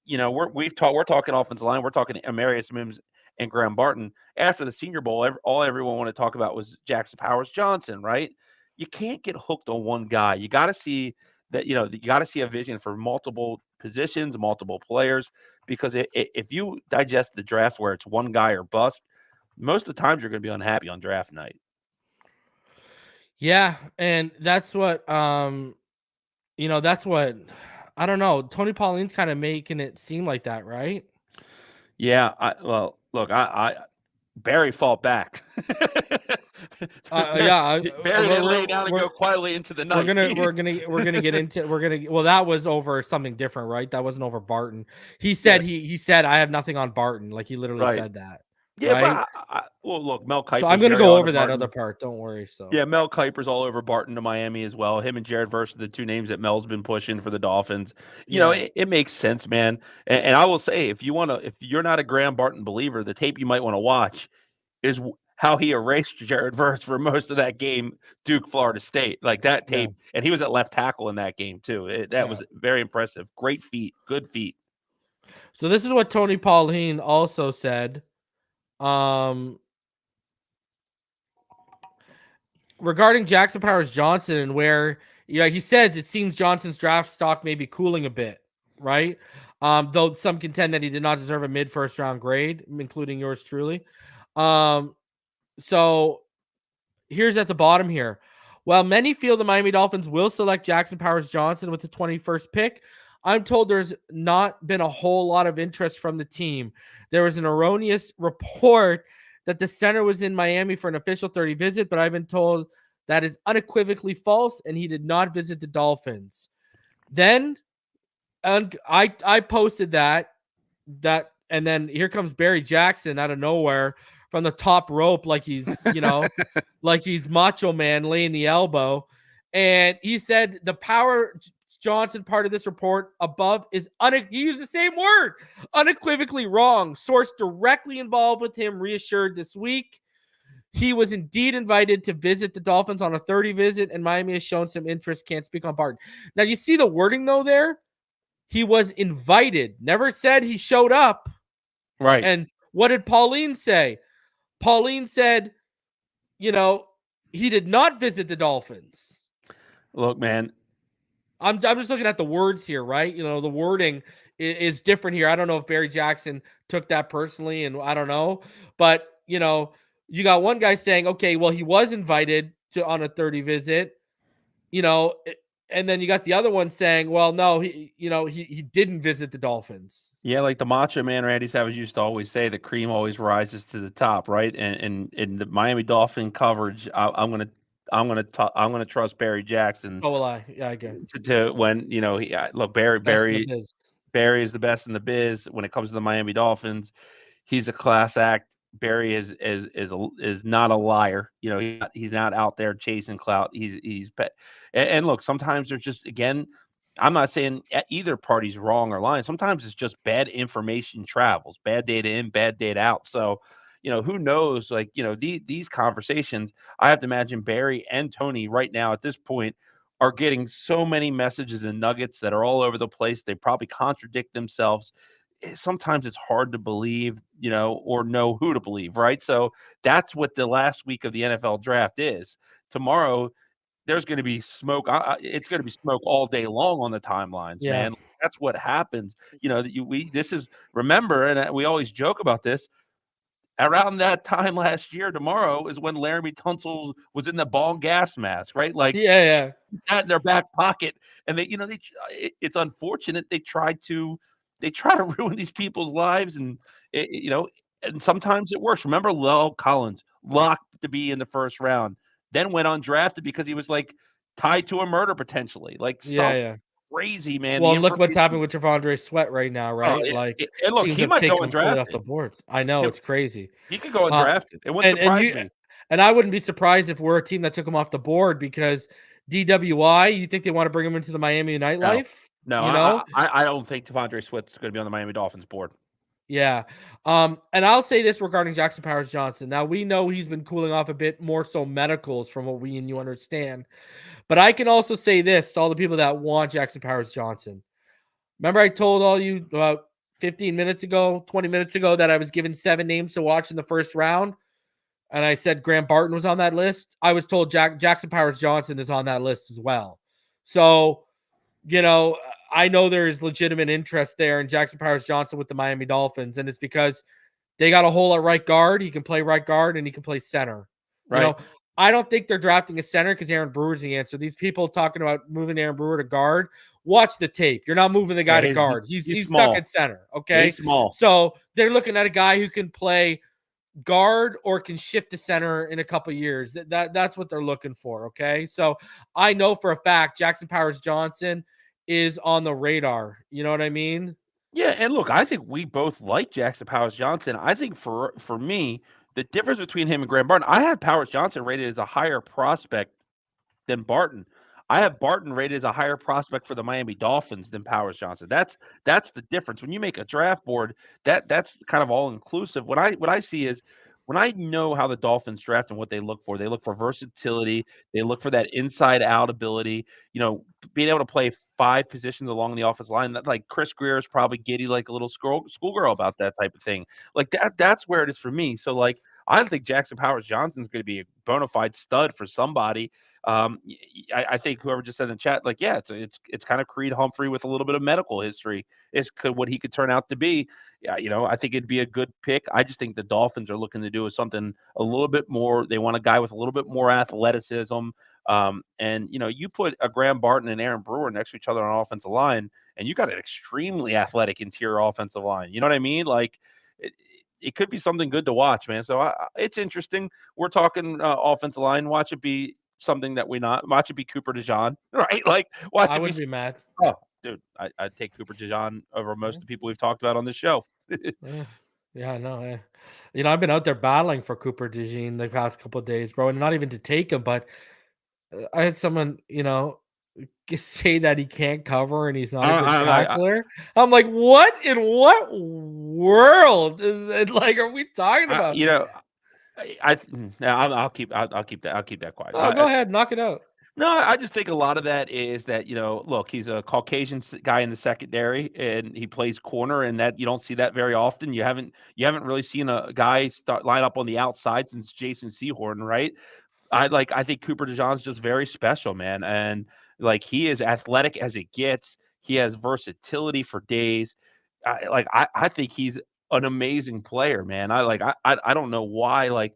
[SPEAKER 6] we're talking offensive line. We're talking Marius Mims and Graham Barton. After the Senior Bowl, all everyone wanted to talk about was Jackson Powers Johnson, right? You can't get hooked on one guy. You got to see that, you got to see a vision for multiple positions, multiple players, because if you digest the draft where it's one guy or bust, most of the times you're going to be unhappy on draft night.
[SPEAKER 1] Yeah, and that's what that's what I don't know. Tony Pauline's kind of making it seem like that, right?
[SPEAKER 6] Yeah. Barry fought back. Barry didn't lay down and go quietly into the night.
[SPEAKER 1] We're gonna get into well, that was over something different, right? That wasn't over Barton. He said he said I have nothing on Barton. Like, he literally said that.
[SPEAKER 6] Yeah,
[SPEAKER 1] right?
[SPEAKER 6] but well, look, Mel Kiper's
[SPEAKER 1] So I'm going to
[SPEAKER 6] very
[SPEAKER 1] go
[SPEAKER 6] on to
[SPEAKER 1] over that
[SPEAKER 6] Barton.
[SPEAKER 1] other part. Don't worry. So
[SPEAKER 6] Yeah, Mel Kiper's all over Barton to Miami as well. Him and Jared Verse are the two names that Mel's been pushing for the Dolphins.
[SPEAKER 1] yeah,
[SPEAKER 6] It makes sense, man. And I will say, if you're not a Graham Barton believer, the tape you might want to watch is how he erased Jared Verse for most of that game, Duke, Florida State. Like that
[SPEAKER 1] yeah,
[SPEAKER 6] tape, and he was at left tackle in that game too. That
[SPEAKER 1] yeah.
[SPEAKER 6] was very impressive. Great feet, good feet.
[SPEAKER 1] So this is what Tony Pauline also said. Regarding Jackson Powers Johnson, and where he says it seems Johnson's draft stock may be cooling a bit, right? Though some contend that he did not deserve a mid first round grade, including yours truly. So here's at the bottom here. While many feel the Miami Dolphins will select Jackson Powers Johnson with the 21st pick, I'm told there's not been a whole lot of interest from the team. There was an erroneous report that the center was in Miami for an official 30 visit, but I've been told that is unequivocally false, and he did not visit the Dolphins. Then I posted that, and then here comes Barry Jackson out of nowhere from the top rope, like he's, like he's Macho Man laying the elbow. And he said the Power Johnson part of this report above is, he used the same word, unequivocally wrong. Source directly involved with him reassured this week he was indeed invited to visit the Dolphins on a 30 visit, and Miami has shown some interest. Can't speak on Barton. Now, you see the wording, though, there? He was invited. Never said he showed up.
[SPEAKER 6] Right.
[SPEAKER 1] And what did Pauline say? Pauline said, he did not visit the Dolphins.
[SPEAKER 6] Look, man.
[SPEAKER 1] I'm just looking at the words here, right? The wording is different here. I don't know if Barry Jackson took that personally, and I don't know. But, you got one guy saying, okay, well, he was invited on a 30 visit, and then you got the other one saying, well, no, he didn't visit the Dolphins.
[SPEAKER 6] Yeah, like the Macho Man Randy Savage used to always say, the cream always rises to the top, right? And in the Miami Dolphin coverage, I'm gonna trust Barry Jackson.
[SPEAKER 1] Oh, well, I get
[SPEAKER 6] to when look, Barry is the best in the biz when it comes to the Miami Dolphins. He's a class act. Barry is not a liar. He's not out there chasing clout. And look, sometimes there's just, again, I'm not saying either party's wrong or lying. Sometimes it's just bad information travels, bad data in, bad data out. So, who knows? Like, these conversations, I have to imagine Barry and Tony right now at this point are getting so many messages and nuggets that are all over the place. They probably contradict themselves. Sometimes it's hard to believe, or know who to believe, right? So that's what the last week of the NFL draft is. Tomorrow, there's going to be smoke. It's going to be smoke all day long on the timelines, man. That's what happens. Remember, and we always joke about this. Around that time last year, tomorrow is when Laramie Tunsil was in the ball and gas mask, right? Like,
[SPEAKER 1] that
[SPEAKER 6] in their back pocket, and it's unfortunate they try to ruin these people's lives, and and sometimes it works. Remember Lel Collins, locked to be in the first round, then went undrafted because he was like tied to a murder potentially, like stuff crazy, man.
[SPEAKER 1] Well, look what's happening with Javondre Sweat right now, right?
[SPEAKER 6] And look, he might go undrafted
[SPEAKER 1] off the boards. I know, it's crazy.
[SPEAKER 6] He could go undrafted. It wouldn't surprise me.
[SPEAKER 1] And I wouldn't be surprised if we're a team that took him off the board, because DWI, you think they want to bring him into the Miami nightlife?
[SPEAKER 6] No, I don't think Javondre Sweat's going to be on the Miami Dolphins board.
[SPEAKER 1] Yeah. And I'll say this regarding Jackson Powers Johnson. Now, we know he's been cooling off a bit, more so medicals from what we and you understand. But I can also say this to all the people that want Jackson Powers Johnson. Remember I told all you about 20 minutes ago that I was given 7 names to watch in the first round? And I said Graham Barton was on that list. I was told Jackson Powers Johnson is on that list as well. So, I know there is legitimate interest there in Jackson Powers Johnson with the Miami Dolphins, and it's because they got a hole at right guard. He can play right guard and he can play center.
[SPEAKER 6] Right.
[SPEAKER 1] I don't think they're drafting a center because Aaron Brewer's the answer. These people talking about moving Aaron Brewer to guard, watch the tape. You're not moving the guy to guard. He's stuck at center. Okay.
[SPEAKER 6] He's small.
[SPEAKER 1] So they're looking at a guy who can play guard or can shift to center in a couple of years. That's what they're looking for. Okay. So I know for a fact Jackson Powers Johnson is on the radar. You know what I mean?
[SPEAKER 6] Yeah, and look, I think we both like Jackson Powers Johnson. I think for me, the difference between him and Graham Barton, I had Powers Johnson rated as a higher prospect than Barton. I have Barton rated as a higher prospect for the Miami Dolphins than Powers Johnson. That's the difference. When you make a draft board, that's kind of all inclusive. What I see is when I know how the Dolphins draft and what they look for versatility, they look for that inside out ability, being able to play 5 positions along the offensive line. That, like Chris Greer is probably giddy like a little schoolgirl about that type of thing. Like that's where it is for me. So like I think Jackson Powers Johnson is going to be a bona fide stud for somebody. I think whoever just said in the chat, like, yeah, it's kind of Creed Humphrey with a little bit of medical history is what he could turn out to be. Yeah, I think it'd be a good pick. I just think the Dolphins are looking to do something a little bit more. They want a guy with a little bit more athleticism. And you put a Graham Barton and Aaron Brewer next to each other on offensive line, and you got an extremely athletic interior offensive line. You know what I mean? Like, it could be something good to watch, man. So it's interesting. We're talking offensive line. Watch it be something that watch it be Cooper Dejean, right? Like watch
[SPEAKER 1] I
[SPEAKER 6] it
[SPEAKER 1] wouldn't
[SPEAKER 6] be.
[SPEAKER 1] be mad.
[SPEAKER 6] Oh, dude, I'd take Cooper Dejean over most of the people we've talked about on this show.
[SPEAKER 1] Yeah, I know. I've been out there battling for Cooper Dejean the past couple of days, bro, and not even to take him, but I had someone, say that he can't cover and he's not a good tackler. I'm like, what in what world is it? Like, are we talking about?
[SPEAKER 6] I'll keep that quiet.
[SPEAKER 1] Oh, go ahead, knock it out.
[SPEAKER 6] No, I just think a lot of that is that, look, he's a Caucasian guy in the secondary and he plays corner, and that you don't see that very often. You haven't really seen a guy line up on the outside since Jason Sehorn, right? I think Cooper Dejean's just very special, man. And like he is athletic as it gets. He has versatility for days. I think he's an amazing player, man. I don't know why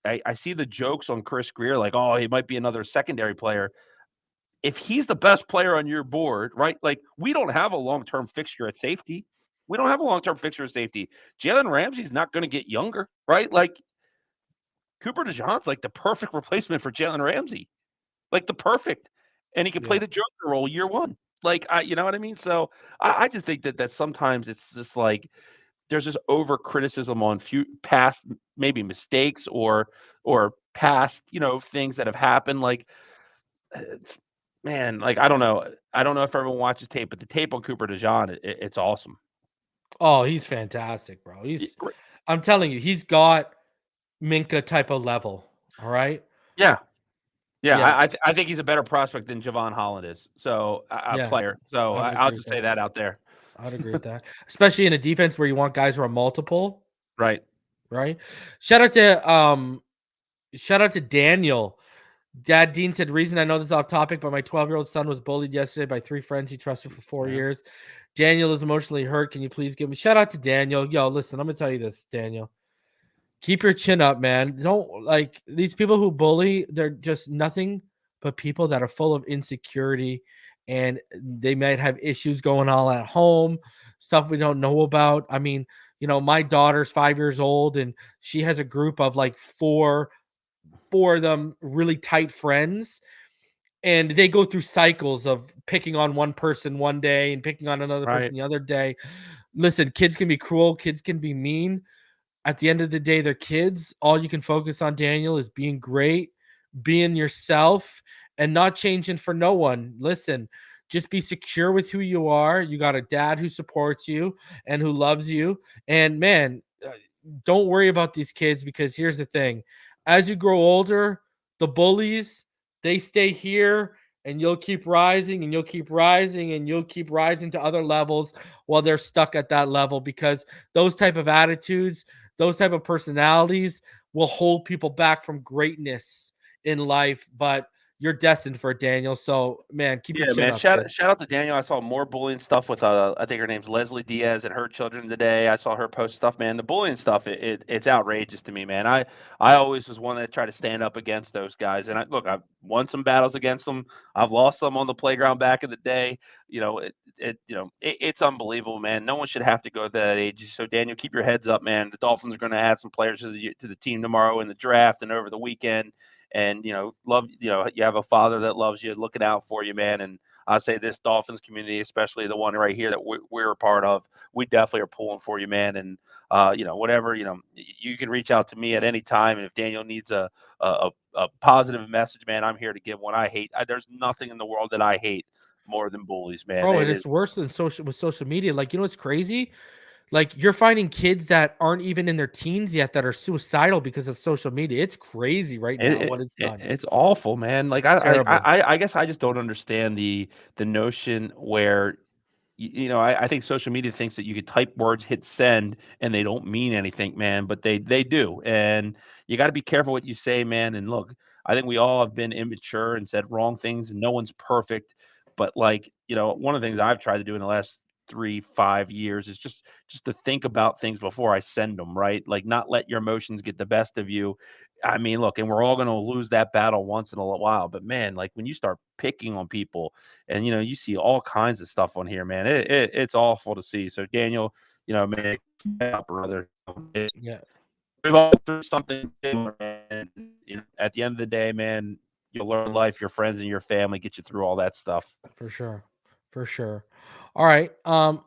[SPEAKER 6] I see the jokes on Chris Greer, like, oh, he might be another secondary player. If he's the best player on your board, right? Like, we don't have a long-term fixture at safety. Jalen Ramsey's not going to get younger, right? Like, Cooper Dejean's like the perfect replacement for Jalen Ramsey, like the perfect, and he can play the Joker role year one. Like, you know what I mean? So I just think that sometimes it's just like there's this over criticism on past maybe mistakes or past things that have happened. Like, man, like I don't know if everyone watches tape, but the tape on Cooper Dejean, it's awesome.
[SPEAKER 1] Oh, he's fantastic, bro. I'm telling you, he's got Minka type of level. All right.
[SPEAKER 6] Yeah. I think he's a better prospect than Javon Holland is. So player. So I'll just say that out there.
[SPEAKER 1] I'd agree with that, especially in a defense where you want guys who are multiple.
[SPEAKER 6] Right.
[SPEAKER 1] Shout out to Daniel. Dad Dean said, reason I know this is off topic, but my 12-year-old son was bullied yesterday by 3 friends he trusted for 4 years. Daniel is emotionally hurt. Can you please give me shout out to Daniel? Yo, listen, I'm gonna tell you this, Daniel. Keep your chin up, man. Don't like these people who bully. They're just nothing but people that are full of insecurity, and they might have issues going on at home, stuff we don't know about. I mean, my daughter's 5 years old, and she has a group of like four of them really tight friends, and they go through cycles of picking on one person one day and picking on another person the other day. Listen, kids can be cruel. Kids can be mean. At the end of the day, they're kids. All you can focus on, Daniel, is being great, being yourself, and not changing for no one. Listen, just be secure with who you are. You got a dad who supports you and who loves you. And man, don't worry about these kids, because here's the thing. As you grow older, the bullies, they stay here, and you'll keep rising and you'll keep rising and you'll keep rising to other levels while they're stuck at that level, because those type of attitudes, those type of personalities will hold people back from greatness in life. But you're destined for it, Daniel. So, man, keep your chin up.
[SPEAKER 6] Shout out to Daniel. I saw more bullying stuff with I think her name's Leslie Diaz and her children today. I saw her post stuff, man. The bullying stuff, it's outrageous to me, man. I always was one that tried to stand up against those guys. And I've won some battles against them. I've lost some on the playground back in the day. It's unbelievable, man. No one should have to go to that age. So, Daniel, keep your heads up, man. The Dolphins are going to add some players to the team tomorrow in the draft and over the weekend. And, you have a father that loves you, looking out for you, man. And I say this Dolphins community, especially the one right here that we're a part of, we definitely are pulling for you, man. And whatever, you can reach out to me at any time. And if Daniel needs a positive message, man, I'm here to give one. There's nothing in the world that I hate more than bullies, man.
[SPEAKER 1] Bro, it's worse than social media. Like, what's crazy? Like, you're finding kids that aren't even in their teens yet that are suicidal because of social media. It's crazy right now what it's done.
[SPEAKER 6] It's awful, man. Like, I guess I just don't understand the notion where I think social media thinks that you could type words, hit send, and they don't mean anything, man, but they do. And you got to be careful what you say, man. And look, I think we all have been immature and said wrong things, and no one's perfect. But one of the things I've tried to do in the last 3-5 years is just to think about things before I send them, right? Like, not let your emotions get the best of you. I mean, look, and we're all going to lose that battle once in a while, but man, like, when you start picking on people and, you see all kinds of stuff on here, man, it's awful to see. So Daniel, man, brother,
[SPEAKER 1] Yeah,
[SPEAKER 6] we've all through something similar, and at the end of the day, man, you'll learn life, your friends and your family get you through all that stuff.
[SPEAKER 1] for sure. All right,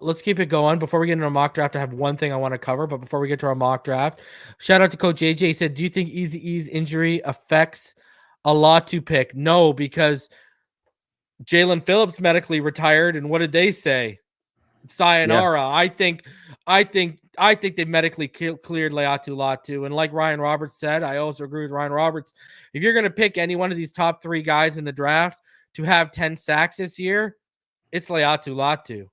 [SPEAKER 1] let's keep it going. Before we get into our mock draft, I have one thing I want to cover, but before we get to our mock draft, shout out to Coach JJ. He said, do you think Eazy-E's injury affects a Latu pick? No, because Jaylen Phillips medically retired, and what did they say? Sayonara. Yeah. I think they medically cleared Latu. And like Ryan Roberts said, I also agree with Ryan Roberts. If you're going to pick any one of these top 3 guys in the draft to have 10 sacks this year, it's Latu.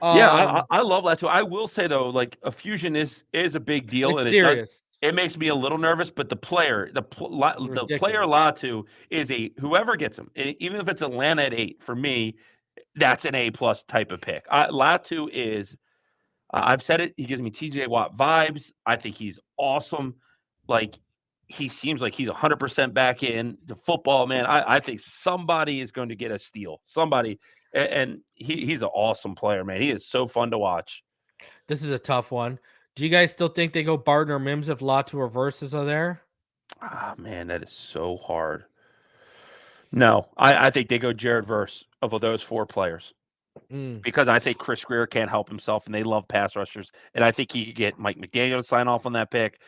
[SPEAKER 6] I love Latu. I will say though, like, a fusion is a big deal,
[SPEAKER 1] it's
[SPEAKER 6] and
[SPEAKER 1] serious.
[SPEAKER 6] It makes me a little nervous, but the player Latu is whoever gets him, even if it's Atlanta at 8, for me, that's an A+ type of pick. Latu is, I've said it, he gives me TJ Watt vibes. I think he's awesome. Like, he seems like he's 100% back in the football, man. I think somebody is going to get a steal. Somebody, and he's an awesome player, man. He is so fun to watch.
[SPEAKER 1] This is a tough one. Do you guys still think they go Barton or Mims if Latu or Versus are there?
[SPEAKER 6] Man, that is so hard. No, I think they go Jared Verse of those 4 players. Because I think Chris Greer can't help himself, and they love pass rushers. And I think he could get Mike McDaniel to sign off on that pick.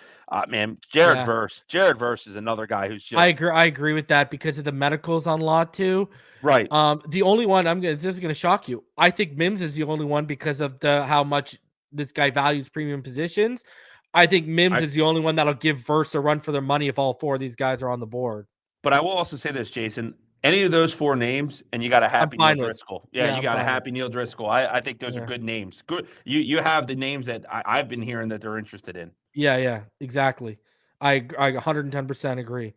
[SPEAKER 6] Man, Jared Verse is another guy who's just.
[SPEAKER 1] I agree with that because of the medicals on Latu.
[SPEAKER 6] Right.
[SPEAKER 1] The only one this is going to shock you. I think Mims is the only one because of how much this guy values premium positions. I think Mims is the only one that'll give Verse a run for their money if all 4 of these guys are on the board.
[SPEAKER 6] But I will also say this, Jason. Any of those 4 names, and you got a happy Neal Driscoll. Yeah, you got a happy Neal Driscoll. I think those are good names. Good. You have the names that I've been hearing that they're interested in.
[SPEAKER 1] Yeah, exactly. I 110% agree.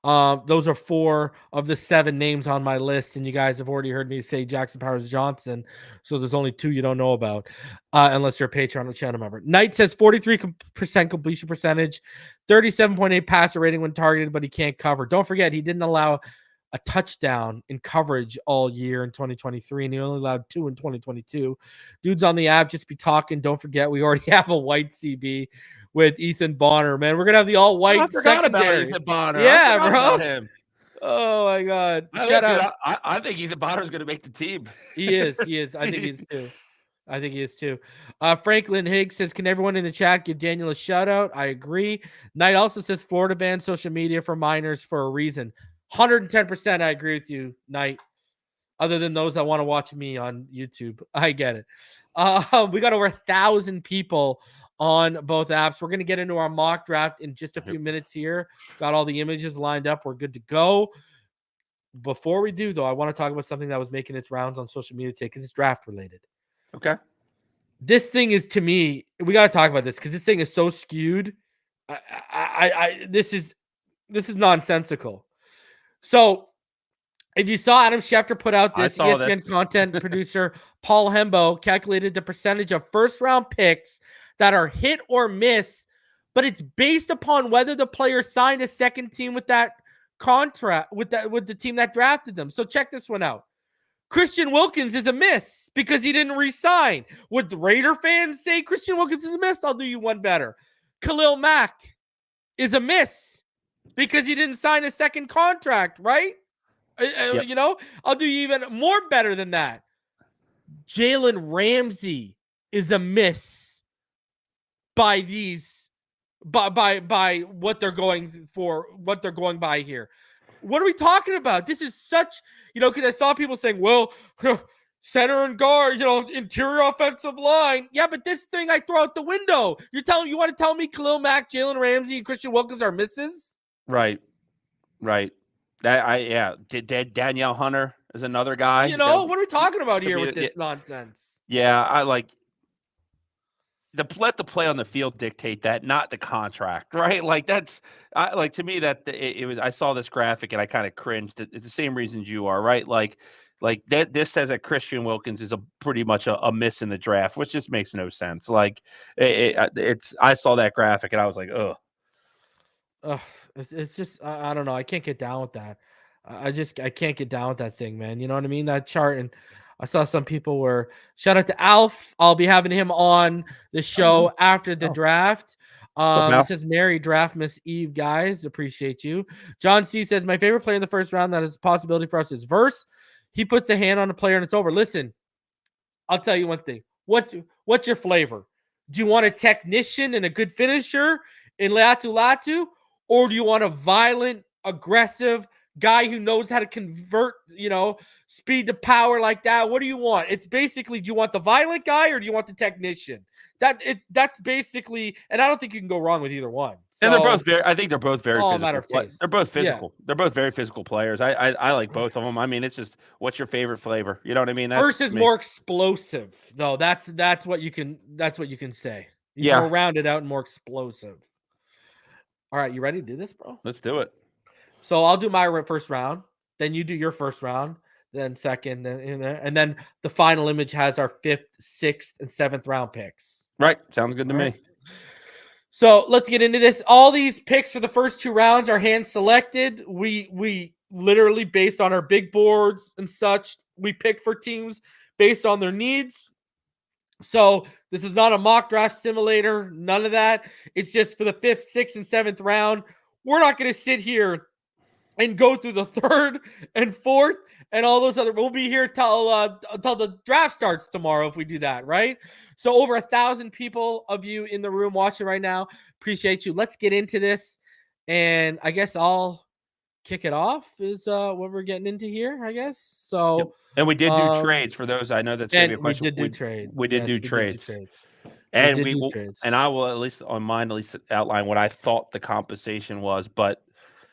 [SPEAKER 1] Those are 4 of the 7 names on my list, and you guys have already heard me say Jackson Powers Johnson, so there's only 2 you don't know about, unless you're a Patreon or channel member. Knight says 43% completion percentage, 37.8 passer rating when targeted, but he can't cover. Don't forget, he didn't allow a touchdown in coverage all year in 2023, and he only allowed 2 in 2022. Dudes on the app just be talking. Don't forget, we already have a white CB with Ethan Bonner. Man, we're gonna have the all-white secondary.
[SPEAKER 6] About Ethan Bonner.
[SPEAKER 1] Yeah, bro. Him. Oh my God!
[SPEAKER 6] Shout out. I think Ethan Bonner is gonna make the team.
[SPEAKER 1] He is. I think he is too. Franklin Higgs says, can everyone in the chat give Daniel a shout out? I agree. Knight also says Florida bans social media for minors for a reason. 110%. I agree with you, Knight. Other than those that want to watch me on YouTube, I get it. We got over 1,000 people on both apps. We're going to get into our mock draft in just a few minutes here. Got all the images lined up. We're good to go. Before we do, though, I want to talk about something that was making its rounds on social media today because it's draft related.
[SPEAKER 6] Okay.
[SPEAKER 1] This thing is, to me, we got to talk about this because this thing is so skewed. This is nonsensical. So, if you saw Adam Schefter put out this, ESPN content producer Paul Hembo calculated the percentage of first-round picks that are hit or miss, but it's based upon whether the player signed a second team with that contract, with the team that drafted them. So check this one out. Christian Wilkins is a miss because he didn't re-sign. Would the Raider fans say Christian Wilkins is a miss? I'll do you one better. Khalil Mack is a miss because he didn't sign a second contract, right?
[SPEAKER 6] Yep.
[SPEAKER 1] You know, I'll do even more better than that. Jalen Ramsey is a miss by these, by what they're going for, what they're going by here. What are we talking about? This is such, because I saw people saying, well, center and guard, interior offensive line. Yeah, but this thing I throw out the window. You want to tell me Khalil Mack, Jalen Ramsey, and Christian Wilkins are misses?
[SPEAKER 6] Right. Danielle Hunter is another guy.
[SPEAKER 1] What are we talking about here with this
[SPEAKER 6] Yeah.
[SPEAKER 1] nonsense?
[SPEAKER 6] Yeah, I like let the play on the field dictate that, not the contract, right? Like to me that it was. I saw this graphic and I kind of cringed. It's the same reasons you are, right? Like that. This says that Christian Wilkins is pretty much a miss in the draft, which just makes no sense. Like I saw that graphic and I was like, ugh.
[SPEAKER 1] It's just I don't know. I can't get down with that. I can't get down with that thing, man. You know what I mean? That chart. And I saw some people were, shout out to Alf. I'll be having him on the show after the draft. It says Merry Draftmas Eve, guys. Appreciate you. John C says my favorite player in the first round that is a possibility for us is Verse. He puts a hand on a player and it's over. Listen, I'll tell you one thing. What's your flavor? Do you want a technician and a good finisher in Latu? Or do you want a violent, aggressive guy who knows how to convert, speed to power like that? What do you want? It's basically, do you want the violent guy or do you want the technician? That's basically, and I don't think you can go wrong with either one. So,
[SPEAKER 6] and they're both I think they're both very
[SPEAKER 1] all
[SPEAKER 6] physical.
[SPEAKER 1] a matter of taste.
[SPEAKER 6] They're both physical.
[SPEAKER 1] Yeah.
[SPEAKER 6] They're both very physical players. I like both of them. I mean, it's just, what's your favorite flavor? You know what I mean?
[SPEAKER 1] Verse is more explosive, though. That's what you can say. He's more rounded out and more explosive. All right, you ready to do this, bro?
[SPEAKER 6] Let's do it.
[SPEAKER 1] So I'll do my first round, then you do your first round, then second, and then the final image has our 5th, 6th, and 7th round picks.
[SPEAKER 6] Right, sounds good to me.
[SPEAKER 1] So let's get into this. All these picks for the first 2 rounds are hand selected. We literally, based on our big boards and such, we pick for teams based on their needs. So this is not a mock draft simulator, none of that. It's just for the 5th, 6th, and 7th round. We're not going to sit here and go through the 3rd and 4th and all those other. We'll be here till the draft starts tomorrow if we do that, right? So over 1,000 people of you in the room watching right now. Appreciate you. Let's get into this, and I guess I'll kick it off is what we're getting into here, I guess. So,
[SPEAKER 6] yep. And we did do trades for those. I know that's going to be a question.
[SPEAKER 1] We did do trades.
[SPEAKER 6] We did do trades. And we will, and I will, at least on mine, at least outline what I thought the compensation was, but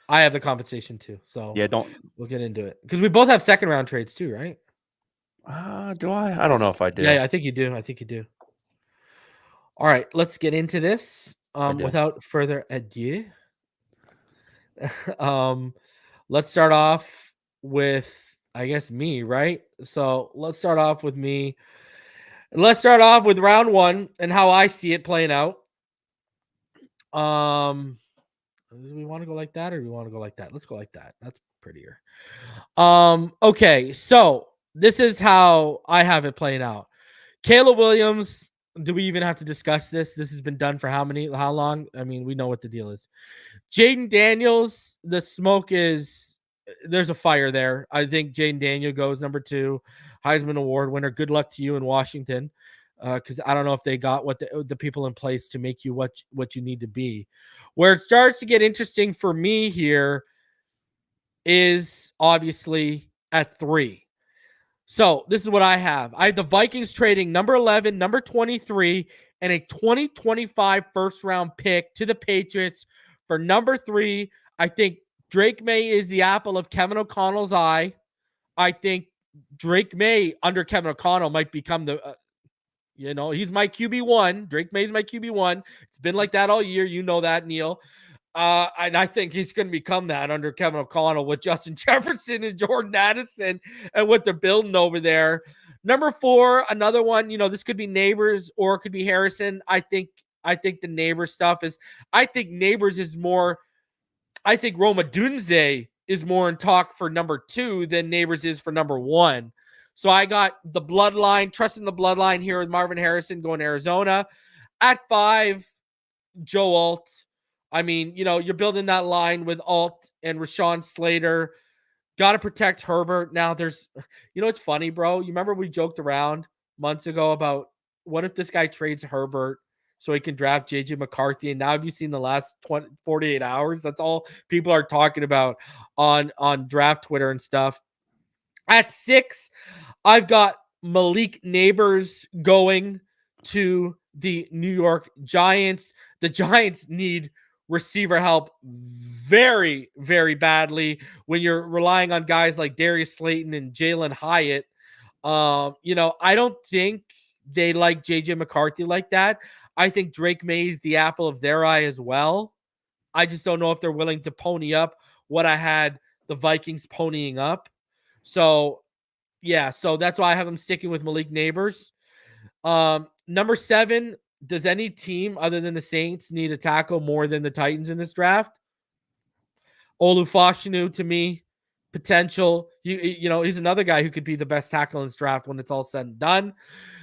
[SPEAKER 1] I have the compensation too. So
[SPEAKER 6] yeah,
[SPEAKER 1] we'll get into it because we both have 2nd round trades too, right?
[SPEAKER 6] Do I? I don't know if I do.
[SPEAKER 1] Yeah, I think you do. All right, let's get into this. Without further ado, let's start off with, I guess, me, right? So let's start off with me. Let's start off with round 1 and how I see it playing out. Do we want to go like that or do we want to go like that? Let's go like that. That's prettier. Okay, so this is how I have it playing out. Caleb Williams, do we even have to discuss this? This has been done for how long? I mean, we know what the deal is. Jaden Daniels, the smoke is, there's a fire there. I think Jaden Daniel goes number 2, Heisman Award winner. Good luck to you in Washington, because I don't know if they got what the people in place to make you what you need to be. Where it starts to get interesting for me here is obviously at 3. So this is what I have. I have the Vikings trading number 11, number 23, and a 2025 first round pick to the Patriots for number 3. I think Drake May is the apple of Kevin O'Connell's eye. I think Drake May under Kevin O'Connell might become the, he's my QB1. Drake May's my QB1. It's been like that all year. You know that, Neil. And I think he's going to become that under Kevin O'Connell with Justin Jefferson and Jordan Addison and what they're building over there. Number 4, another one, this could be Neighbors or it could be Harrison. I think the Neighbors stuff is, I think Neighbors is more, I think Roma Dunze is more in talk for number 2 than Neighbors is for number 1. So I got the bloodline, trusting the bloodline here with Marvin Harrison going to Arizona. At 5, Joe Alt. I mean, you're building that line with Alt and Rashawn Slater. Got to protect Herbert. Now there's, it's funny, bro. You remember we joked around months ago about what if this guy trades Herbert so he can draft JJ McCarthy? And now have you seen the last 48 hours? That's all people are talking about on draft Twitter and stuff. At 6, I've got Malik Neighbors going to the New York Giants. The Giants need receiver help very, very badly when you're relying on guys like Darius Slayton and Jalen Hyatt. I don't think they like JJ McCarthy like that. I think Drake May is the apple of their eye as well. I just don't know if they're willing to pony up what I had the Vikings ponying up. So, yeah, so that's why I have them sticking with Malik Neighbors. Number 7, does any team other than the Saints need a tackle more than the Titans in this draft? Olufashinu, to me, potential. He's another guy who could be the best tackle in this draft when it's all said and done.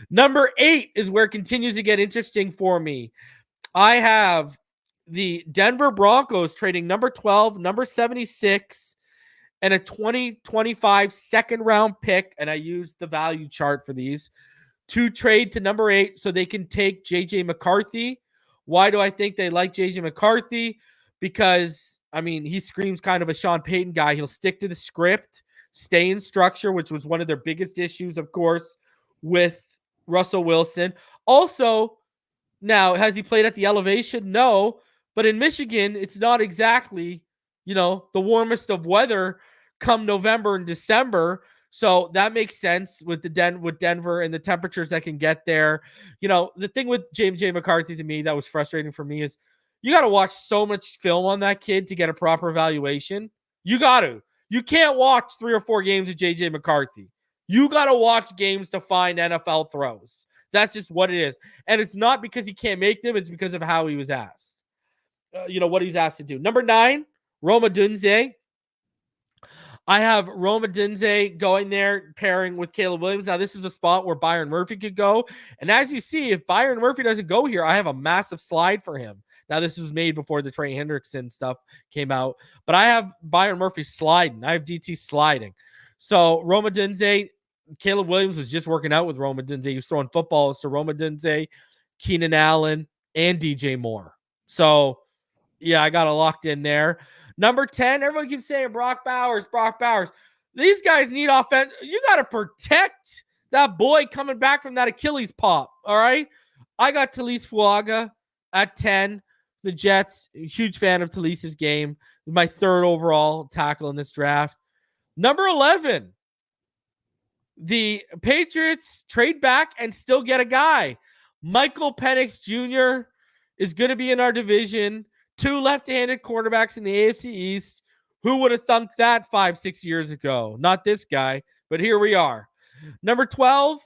[SPEAKER 1] Number 8 is where it continues to get interesting for me. I have the Denver Broncos trading number 12, number 76, and a 2025 second-round pick, and I used the value chart for these, to trade to number 8 so they can take J.J. McCarthy. Why do I think they like J.J. McCarthy? Because, he screams kind of a Sean Payton guy. He'll stick to the script, stay in structure, which was one of their biggest issues, of course, with Russell Wilson. Also, now, has he played at the elevation? No. But in Michigan, it's not exactly, the warmest of weather come November and December. So that makes sense with with Denver and the temperatures that can get there. The thing with J.J. McCarthy to me that was frustrating for me is you got to watch so much film on that kid to get a proper evaluation. You got to. You can't watch 3 or 4 games of J.J. McCarthy. You got to watch games to find NFL throws. That's just what it is. And it's not because he can't make them. It's because of how he was asked. What he's asked to do. Number 9, Roma Dunze. I have Roma Dunze going there, pairing with Caleb Williams. Now, this is a spot where Byron Murphy could go. And as you see, if Byron Murphy doesn't go here, I have a massive slide for him. Now, this was made before the Trey Hendrickson stuff came out. But I have Byron Murphy sliding. I have DT sliding. So, Roma Dunze, Caleb Williams was just working out with Roma Dunze. He was throwing footballs to Roma Dunze, Keenan Allen, and DJ Moore. So, yeah, I got it locked in there. Number 10, everyone keeps saying Brock Bowers. These guys need offense. You got to protect that boy coming back from that Achilles pop, all right? I got Talise Fuaga at 10. The Jets, huge fan of Talise's game. My 3rd overall tackle in this draft. Number 11, the Patriots trade back and still get a guy. Michael Penix Jr. is going to be in our division. 2 left-handed quarterbacks in the AFC East. Who would have thunked that 5-6 years ago? Not this guy, but here we are. Number 12,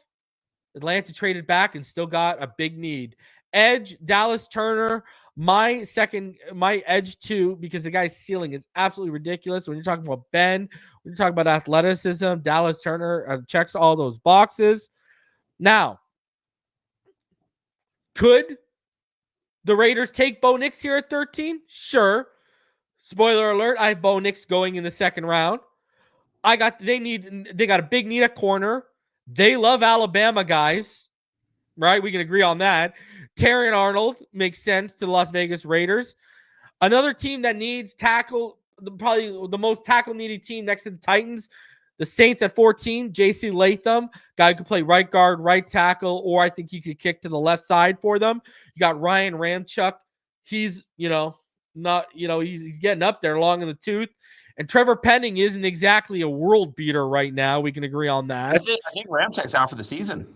[SPEAKER 1] Atlanta traded back and still got a big need. Edge, Dallas Turner, my edge 2, because the guy's ceiling is absolutely ridiculous. When you're talking about Ben, when you're talking about athleticism, Dallas Turner checks all those boxes. Now, could the Raiders take Bo Nix here at 13? Sure. Spoiler alert, I have Bo Nix going in the 2nd round. They got a big need at corner. They love Alabama guys, right? We can agree on that. Terrion Arnold makes sense to the Las Vegas Raiders. Another team that needs tackle, probably the most tackle-needy team next to the Titans, the Saints at 14, J.C. Latham, guy who could play right guard, right tackle, or I think he could kick to the left side for them. You got Ryan Ramchuk. He's, he's getting up there long in the tooth. And Trevor Penning isn't exactly a world beater right now. We can agree on that.
[SPEAKER 7] I think Ramchuk's out for the season.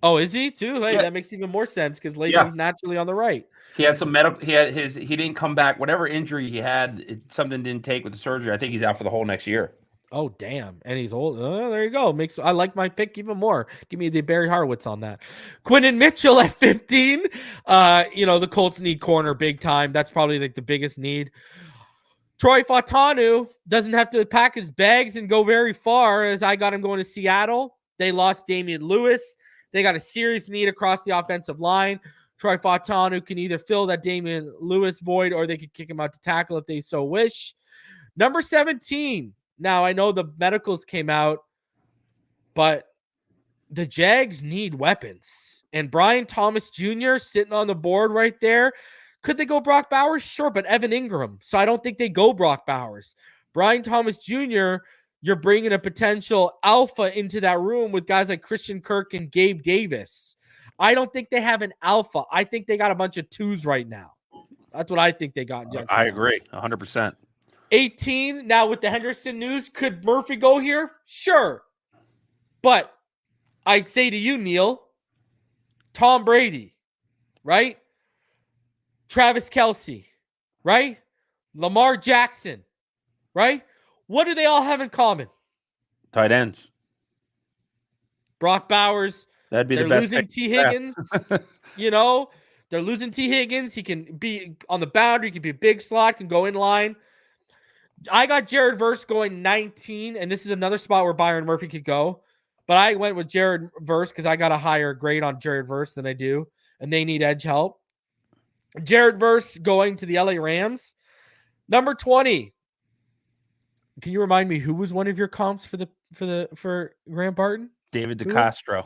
[SPEAKER 1] Oh, is he too? Hey,
[SPEAKER 7] yeah.
[SPEAKER 1] That makes even more sense because Latham's naturally on the right.
[SPEAKER 6] He had some medical. He didn't come back. Whatever injury he had, something didn't take with the surgery. I think he's out for the whole next year.
[SPEAKER 1] Oh, damn. And he's old. Oh, there you go. I like my pick even more. Give me the Barry Horowitz on that. Quinnen Mitchell at 15. The Colts need corner big time. That's probably like the biggest need. Troy Fautanu doesn't have to pack his bags and go very far, as I got him going to Seattle. They lost Damian Lewis. They got a serious need across the offensive line. Troy Fautanu can either fill that Damian Lewis void or they could kick him out to tackle if they so wish. Number 17, Now, I know the medicals came out, but the Jags need weapons. And Brian Thomas Jr. sitting on the board right there. Could they go Brock Bowers? Sure, but Evan Ingram. So I don't think they go Brock Bowers. Brian Thomas Jr., you're bringing a potential alpha into that room with guys like Christian Kirk and Gabe Davis. I don't think they have an alpha. I think they got a bunch of twos right now. That's what I think they got.
[SPEAKER 6] I agree, 100%.
[SPEAKER 1] 18, now with the Henderson news, could Murphy go here? Sure. But I'd say to you, Neil, Tom Brady, right? Travis Kelce, right? Lamar Jackson, right? What do they all have in common?
[SPEAKER 6] Tight ends.
[SPEAKER 1] Brock Bowers.
[SPEAKER 6] That'd be
[SPEAKER 1] they're
[SPEAKER 6] the best.
[SPEAKER 1] Losing T. Higgins. They're losing T. Higgins. He can be on the boundary. He can be a big slot, can go in line. I got Jared Verse going 19, and this is another spot where Byron Murphy could go. But I went with Jared Verse because I got a higher grade on Jared Verse than I do, and they need edge help. Jared Verse going to the LA Rams. Number 20. Can you remind me who was one of your comps for Graham Barton?
[SPEAKER 6] David DeCastro.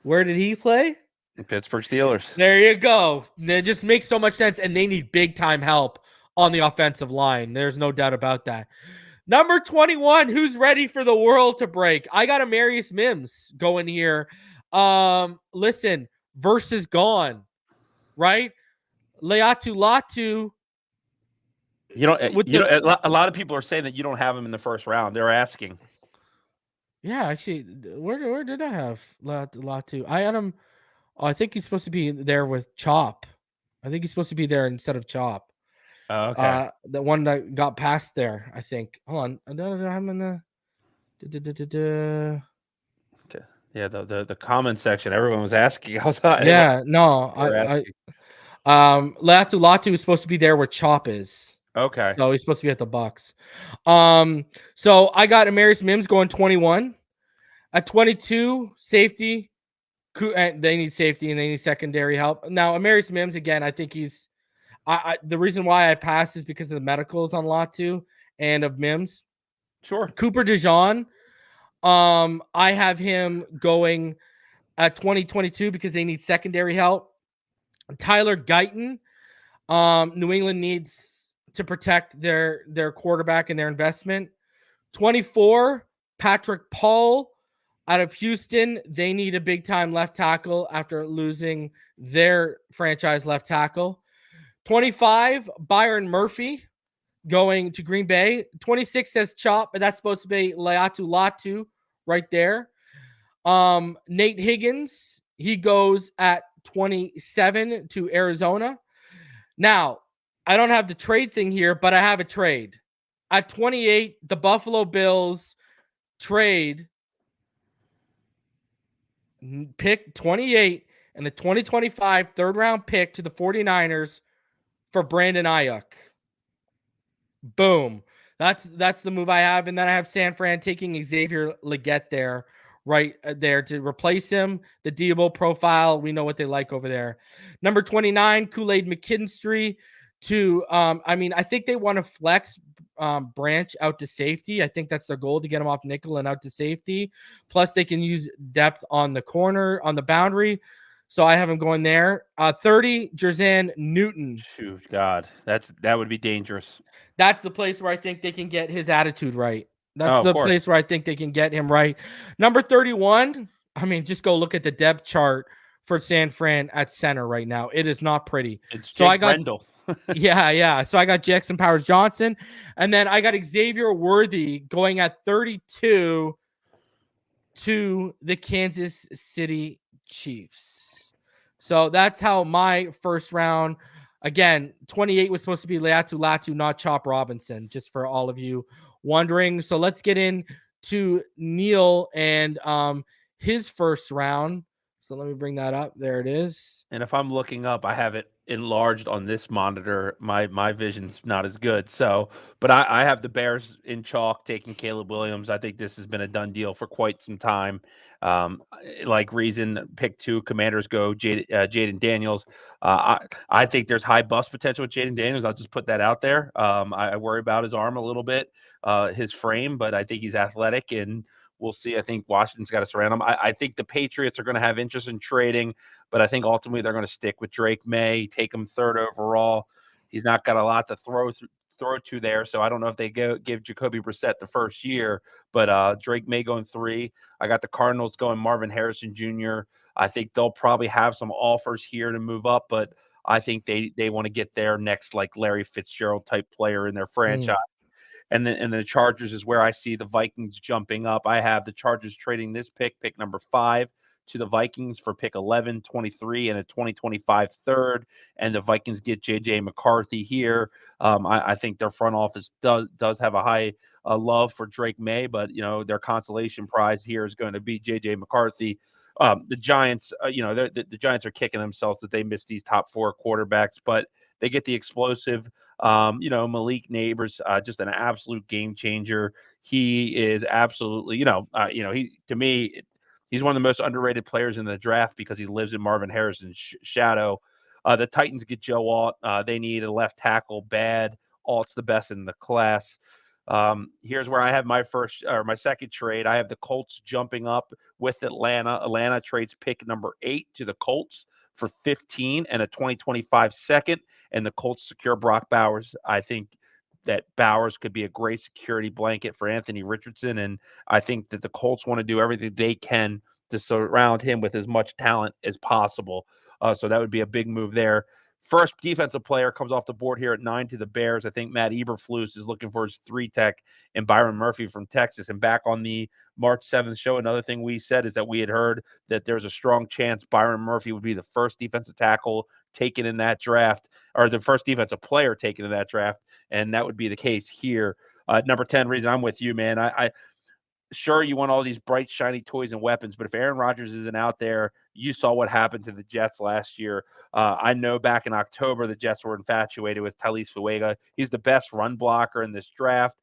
[SPEAKER 1] Where did he play?
[SPEAKER 6] The Pittsburgh Steelers.
[SPEAKER 1] There you go. It just makes so much sense, and they need big time help on the offensive line. There's no doubt about that. Number 21, who's ready for the world to break? I got Amarius Mims going here. Listen, Verse is gone, right? Leatu Latu.
[SPEAKER 6] A lot of people are saying that you don't have him in the first round. They're asking.
[SPEAKER 1] Yeah, actually, where did I have Latu? I had him. Oh, I think he's supposed to be there with Chop. I think he's supposed to be there instead of Chop.
[SPEAKER 6] Oh, okay.
[SPEAKER 1] The one that got passed there, I think. Hold on. I'm in the.
[SPEAKER 6] Okay. Yeah, the comment section. Everyone was asking. I was like,
[SPEAKER 1] yeah, no. Latu is supposed to be there where Chop is.
[SPEAKER 6] Okay.
[SPEAKER 1] So he's supposed to be at the Bucks. So I got Amarius Mims going 21. At 22, safety. They need safety and they need secondary help. Now, Amarius Mims, again, I think he's the reason why I passed is because of the medicals on Latu and of Mims.
[SPEAKER 6] Sure. Cooper
[SPEAKER 1] DeJean. I have him going at 2022 because they need secondary help. Tyler Guyton. New England needs to protect their quarterback and their investment. 24, Patrick Paul out of Houston. They need a big-time left tackle after losing their franchise left tackle. 25, Byron Murphy going to Green Bay. 26 says Chop, but that's supposed to be Leatu Latu right there. Nate Higgins, he goes at 27 to Arizona. Now, I don't have the trade thing here, but I have a trade. At 28, the Buffalo Bills trade pick 28 and the 2025 third-round pick to the 49ers for Brandon Ayuk. Boom. That's the move I have. And then I have San Fran taking Xavier Legette there, right there to replace him. The Deebo profile, we know what they like over there. Number 29, Kool-Aid McKinstry to, I think they want to flex Branch out to safety. I think that's their goal, to get him off nickel and out to safety. Plus, they can use depth on the corner, on the boundary. So I have him going there. 30, Jer'Zhan Newton.
[SPEAKER 6] Shoot, God, that would be dangerous.
[SPEAKER 1] That's the place where I think they can get his attitude right. That's the place where I think they can get him right. Number 31, just go look at the depth chart for San Fran at center right now. It is not pretty.
[SPEAKER 6] It's Jake Brendel.
[SPEAKER 1] Yeah. So I got Jackson Powers Johnson. And then I got Xavier Worthy going at 32 to the Kansas City Chiefs. So that's how my first round, again, 28 was supposed to be Leatu Latu, not Chop Robinson, just for all of you wondering. So let's get into Neil and his first round. So So let me bring that up. There it is.
[SPEAKER 6] And if I'm looking up, I have it enlarged on this monitor. My vision's not as good. So, but I have the Bears in chalk taking Caleb Williams. I think this has been a done deal for quite some time. Like Reason, pick 2. Commanders go Jayden Daniels. I think there's high bust potential with Jayden Daniels. I'll just put that out there. I worry about his arm a little bit, his frame, but I think he's athletic, and we'll see. I think Washington's got to surround him. I think the Patriots are going to have interest in trading, but I think ultimately they're going to stick with Drake May, take him 3rd overall. He's not got a lot to throw to there, so I don't know if they give Jacoby Brissett the first year, but Drake May going 3. I got the Cardinals going Marvin Harrison Jr. I think they'll probably have some offers here to move up, but I think they want to get their next like Larry Fitzgerald type player in their franchise. And then the Chargers is where I see the Vikings jumping up. I have the Chargers trading this pick number 5, to the Vikings for pick 11, 23, and a 2025 third. And the Vikings get J.J. McCarthy here. I think their front office does have a high love for Drake May, but their consolation prize here is going to be J.J. McCarthy. The Giants, the Giants are kicking themselves that they missed these top 4 quarterbacks, but they get the explosive, Malik Neighbors, just an absolute game changer. He is absolutely, he to me, he's one of the most underrated players in the draft because he lives in Marvin Harrison's shadow. The Titans get Joe Alt. They need a left tackle bad. Alt's the best in the class. Here's where I have my second trade. I have the Colts jumping up with Atlanta. Atlanta trades pick number 8 to the Colts for 15 and a 2025 second, and the Colts secure Brock Bowers. I think that Bowers could be a great security blanket for Anthony Richardson, and I think that the Colts want to do everything they can to surround him with as much talent as possible. So that would be a big move there. First defensive player comes off the board here at 9 to the Bears. I think Matt Eberflus is looking for his 3-tech and Byron Murphy from Texas. And back on the March 7th show, another thing we said is that we had heard that there's a strong chance Byron Murphy would be the first defensive tackle taken in that draft, or the first defensive player taken in that draft. And that would be the case here. Number 10, Reason, I'm with you, man. Sure, you want all these bright, shiny toys and weapons, but if Aaron Rodgers isn't out there, you saw what happened to the Jets last year. I know back in October, the Jets were infatuated with Talise Fuega. He's the best run blocker in this draft.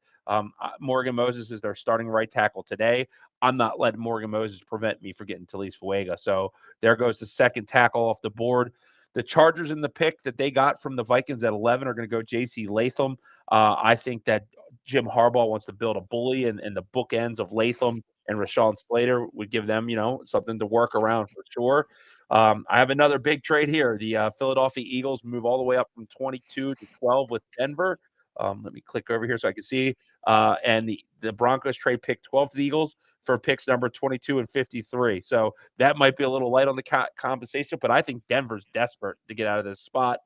[SPEAKER 6] Morgan Moses is their starting right tackle today. I'm not letting Morgan Moses prevent me from getting Talise Fuega. So there goes the second tackle off the board. The Chargers in the pick that they got from the Vikings at 11 are going to go J.C. Latham. I think that Jim Harbaugh wants to build a bully, and the bookends of Latham and Rashawn Slater would give them, something to work around for sure. I have another big trade here. The Philadelphia Eagles move all the way up from 22 to 12 with Denver. Let me click over here so I can see. And the Broncos trade pick 12 to the Eagles for picks number 22 and 53. So that might be a little light on the compensation, but I think Denver's desperate to get out of this spot.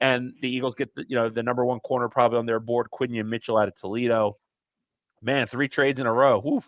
[SPEAKER 6] And the Eagles get the number 1 corner probably on their board, Quinion Mitchell out of Toledo. Man, 3 trades in a row. Woof.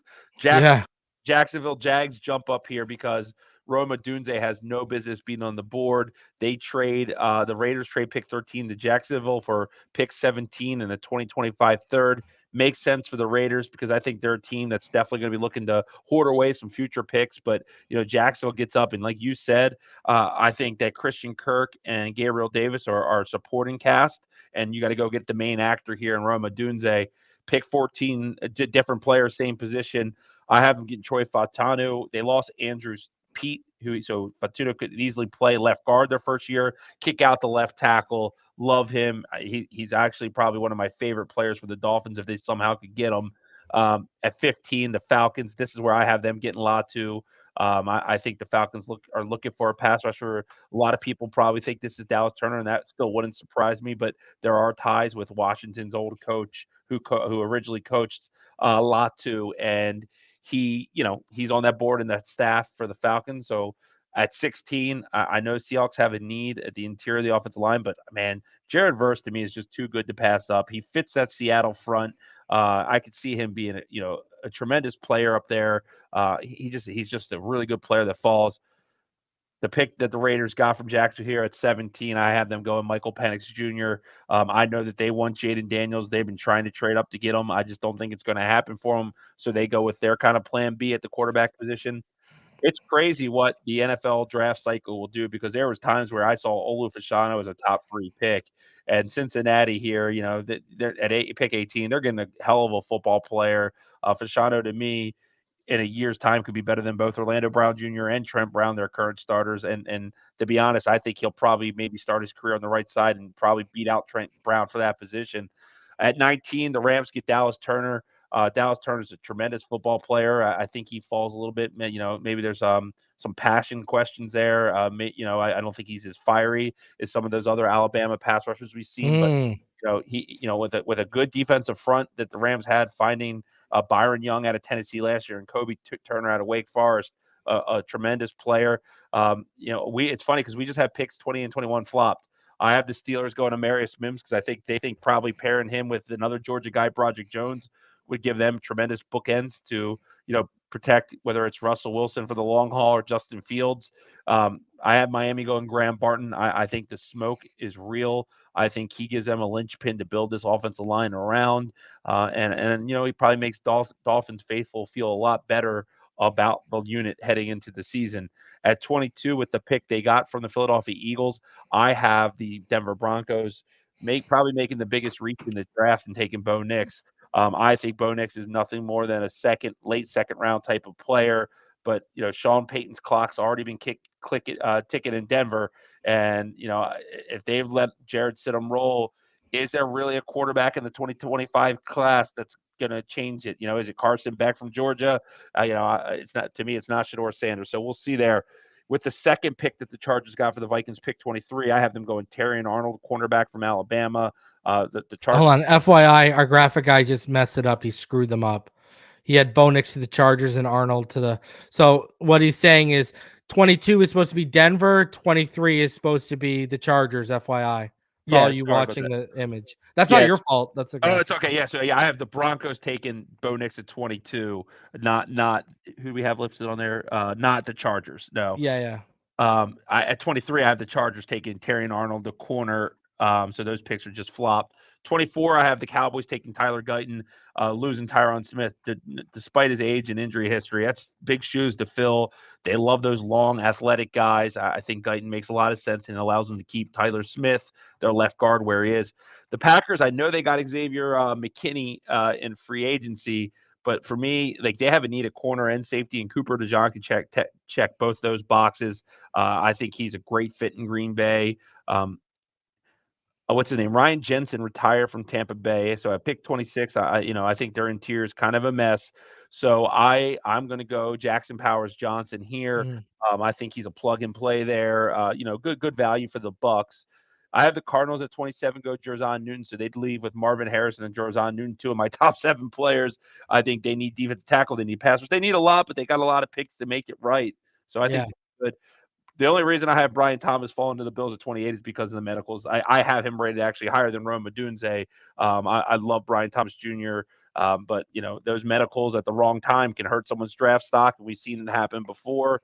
[SPEAKER 6] Jacksonville Jags jump up here because Rome Odunze has no business being on the board. They trade the Raiders trade pick 13 to Jacksonville for pick 17 and a 2025 third. Makes sense for the Raiders because I think they're a team that's definitely going to be looking to hoard away some future picks. But, Jacksonville gets up. And like you said, I think that Christian Kirk and Gabriel Davis are supporting cast. And you got to go get the main actor here in Rome Odunze. Pick 14, different players, same position. I have them getting Troy Fautanu. They lost Andrews Pete, so Fautanu could easily play left guard their first year, kick out the left tackle. Love him. He's actually probably one of my favorite players for the Dolphins if they somehow could get him. At 15, the Falcons, this is where I have them getting Latu. I think the Falcons are looking for a pass rusher. A lot of people probably think this is Dallas Turner, and that still wouldn't surprise me, but there are ties with Washington's old coach who originally coached Latu, and he's on that board and that staff for the Falcons. So at 16, I know Seahawks have a need at the interior of the offensive line, but man, Jared Verse to me is just too good to pass up. He fits that Seattle front. I could see him being a tremendous player up there. He's just a really good player that falls. The pick that the Raiders got from Jacksonville here at 17, I have them going Michael Penix Jr. I know that they want Jayden Daniels. They've been trying to trade up to get him. I just don't think it's going to happen for them. So they go with their kind of plan B at the quarterback position. it's crazy what the NFL draft cycle will do, because there was times where I saw Olu Fashanu as a top 3 pick, and Cincinnati here, they're at pick 18, they're getting a hell of a football player. Fashanu, to me, in a year's time, could be better than both Orlando Brown Jr. and Trent Brown, their current starters. And to be honest, I think he'll probably maybe start his career on the right side and probably beat out Trent Brown for that position. At 19, the Rams get Dallas Turner. Dallas Turner is a tremendous football player. I think he falls a little bit. Maybe there's some passion questions there. I don't think he's as fiery as some of those other Alabama pass rushers we've seen. But with a good defensive front that the Rams had, finding Byron Young out of Tennessee last year and Kobe Turner out of Wake Forest, a tremendous player. It's funny because we just have picks 20 and 21 flopped. I have the Steelers going to Marius Mims because they think probably pairing him with another Georgia guy, Broderick Jones, would give them tremendous bookends to, protect, whether it's Russell Wilson for the long haul or Justin Fields. I have Miami going Graham Barton. I think the smoke is real. I think he gives them a linchpin to build this offensive line around. And he probably makes Dolphins faithful feel a lot better about the unit heading into the season. At 22, with the pick they got from the Philadelphia Eagles, I have the Denver Broncos probably making the biggest reach in the draft and taking Bo Nix. I think Bo Nix is nothing more than a late second round type of player. But Sean Payton's clock's already been ticking in Denver, and if they've let Jared Stidham roll, is there really a quarterback in the 2025 class that's going to change it? Is it Carson Beck from Georgia? It's not, to me. It's not Shedeur Sanders. So we'll see there. With the second pick that the Chargers got for the Vikings, pick 23, I have them going Terrion Arnold, cornerback from Alabama. The Chargers.
[SPEAKER 1] Hold on, FYI, our graphic guy just messed it up. He screwed them up. He had Bo Nix to the Chargers and Arnold to the. So what he's saying is 22 is supposed to be Denver, 23 is supposed to be the Chargers. FYI, for all you watching the image, that's not your fault. That's
[SPEAKER 6] it's okay. Yeah, so I have the Broncos taking Bo Nix at 22, not who we have listed on there. Not the Chargers. No.
[SPEAKER 1] Yeah.
[SPEAKER 6] At 23, I have the Chargers taking Terrion Arnold, the corner. So those picks are just flopped. 24, I have the Cowboys taking Tyler Guyton, losing Tyron Smith despite his age and injury history. That's big shoes to fill. They love those long, athletic guys. I think Guyton makes a lot of sense and allows them to keep Tyler Smith, their left guard, where he is. The Packers, I know they got Xavier McKinney in free agency, but for me, they have a need at corner and safety, and Cooper Dejean can check both those boxes. I think he's a great fit in Green Bay. What's his name? Ryan Jensen retired from Tampa Bay. So at pick 26, I think their interior is kind of a mess. So I'm going to go Jackson Powers Johnson here. I think he's a plug and play there. Good value for the Bucks. I have the Cardinals at 27 go Jer'Zhan Newton. So they'd leave with Marvin Harrison and Jer'Zhan Newton, two of my top 7 players. I think they need defensive tackle. They need passers. They need a lot, but they got a lot of picks to make it right. So I think good. The only reason I have Brian Thomas falling to the Bills at 28 is because of the medicals. I have him rated actually higher than Rome Odunze. I love Brian Thomas Jr., but those medicals at the wrong time can hurt someone's draft stock. We've seen it happen before.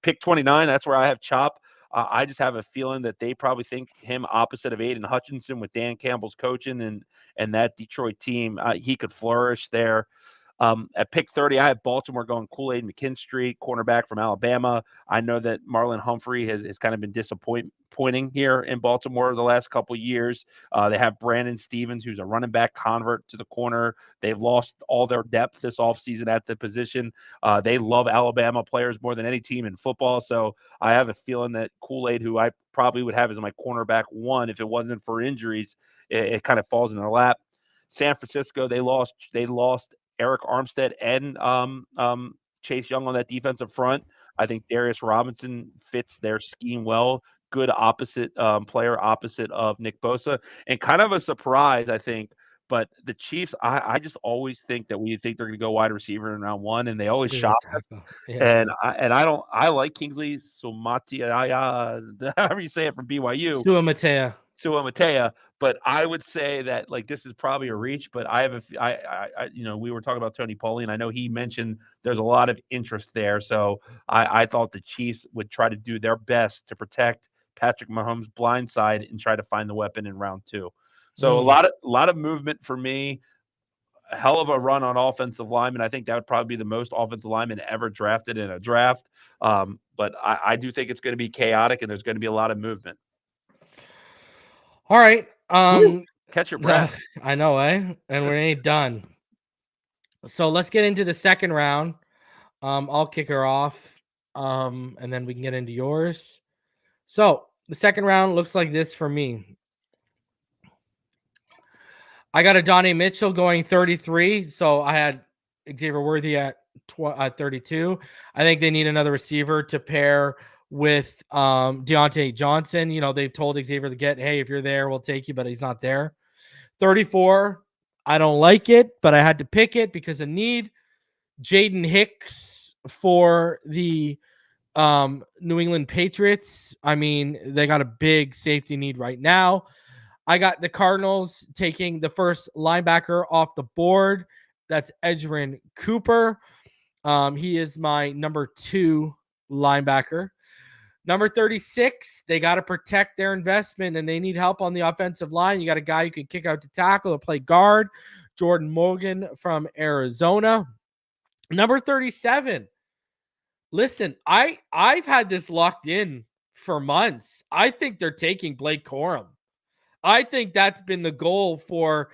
[SPEAKER 6] Pick 29, that's where I have Chop. I just have a feeling that they probably think him opposite of Aiden Hutchinson with Dan Campbell's coaching and that Detroit team. He could flourish there. At pick 30, I have Baltimore going Kool-Aid McKinstry, cornerback from Alabama. I know that Marlon Humphrey has kind of been disappointing here in Baltimore the last couple of years. They have Brandon Stevens, who's a running back convert to the corner. They've lost all their depth this offseason at the position. They love Alabama players more than any team in football. So I have a feeling that Kool-Aid, who I probably would have as my cornerback 1 if it wasn't for injuries, it kind of falls in their lap. San Francisco, they lost Eric Armstead and Chase Young on that defensive front. I think Darius Robinson fits their scheme well. Good opposite player opposite of Nick Bosa. And kind of a surprise, I think. But the Chiefs, I just always think that we think they're going to go wide receiver in round 1, and they always shop us. Yeah. And I like Kingsley Sumatia, however you say it, from BYU. Suamatea. But I would say that this is probably a reach, but I have we were talking about Tony Paulie, and I know he mentioned there's a lot of interest there. So I thought the Chiefs would try to do their best to protect Patrick Mahomes' blind side and try to find the weapon in round 2. So a lot of movement for me. a hell of a run on offensive linemen. I think that would probably be the most offensive linemen ever drafted in a draft. But I do think it's going to be chaotic, and there's going to be a lot of movement.
[SPEAKER 1] All right.
[SPEAKER 6] Catch your breath.
[SPEAKER 1] I know, eh? And we ain't done. So let's get into the second round. I'll kick her off, and then we can get into yours. So the second round looks like this for me. I got Adonai Mitchell going 33. So I had Xavier Worthy at 32. I think they need another receiver to pair with Deontay Johnson. You know, they've told Xavier to get, hey, if you're there, we'll take you, but he's not there. 34. I don't like it, but I had to pick it because of need. Jaden Hicks for the New England Patriots. I mean, they got a big safety need right now. I got the Cardinals taking the first linebacker off the board. That's Edgerrin Cooper. He is my number 2 linebacker. Number 36, they got to protect their investment, and they need help on the offensive line. You got a guy who can kick out to tackle or play guard, Jordan Morgan from Arizona. Number 37, listen, I've had this locked in for months. I think they're taking Blake Corum. I think that's been the goal for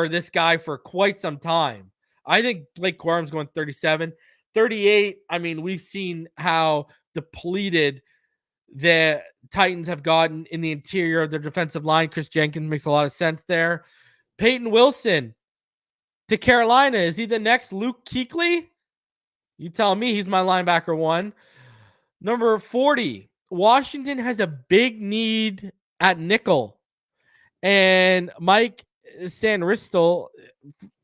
[SPEAKER 1] this guy for quite some time. I think Blake Corum's going 37. 38, I mean, we've seen how depleted the Titans have gotten in the interior of their defensive line. Chris Jenkins makes a lot of sense there. Peyton Wilson to Carolina. Is he the next Luke Kuechly? You tell me. He's my linebacker 1. Number 40, Washington has a big need at nickel. And Mike Sanristel,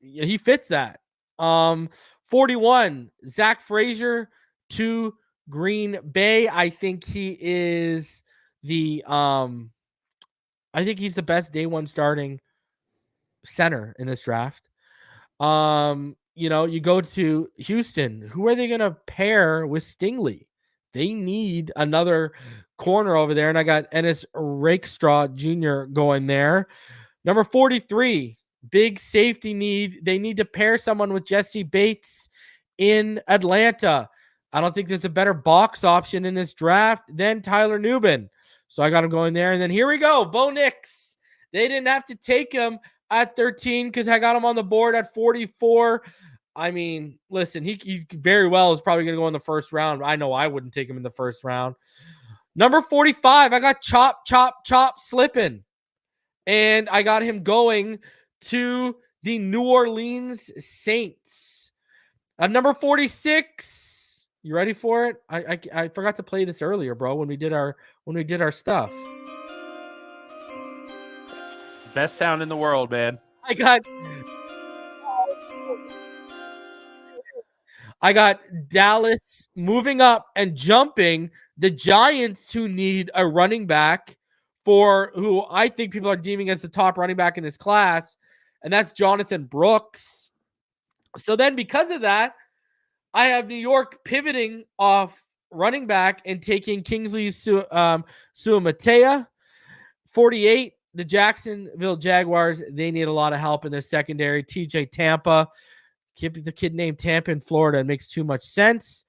[SPEAKER 1] he fits that. 41, Zach Frazier to Green Bay. I think he is I think he's the best day 1 starting center in this draft. You know, you go to Houston. Who are they going to pair with Stingley? They need another corner over there, and I got Ennis Rakestraw Jr. going there. Number 43, big safety need. They need to pair someone with Jesse Bates in Atlanta. I don't think there's a better box option in this draft than Tyler Nubin. So I got him going there. And then here we go, Bo Nix. They didn't have to take him at 13 because I got him on the board at 44. I mean, listen, he very well is probably going to go in the first round. I know I wouldn't take him in the first round. Number 45, I got Chop slipping. And I got him going to the New Orleans Saints. Number 46, you ready for it? I forgot to play this earlier, bro, when we did our stuff.
[SPEAKER 6] Best sound in the world, man.
[SPEAKER 1] I got Dallas moving up and jumping the Giants, who need a running back for who I think people are deeming as the top running back in this class, and that's Jonathan Brooks. So then because of that, I have New York pivoting off running back and taking Kingsley Suamatea. 48, the Jacksonville Jaguars, they need a lot of help in their secondary. TJ Tampa. Keep the kid named Tampa in Florida. It makes too much sense.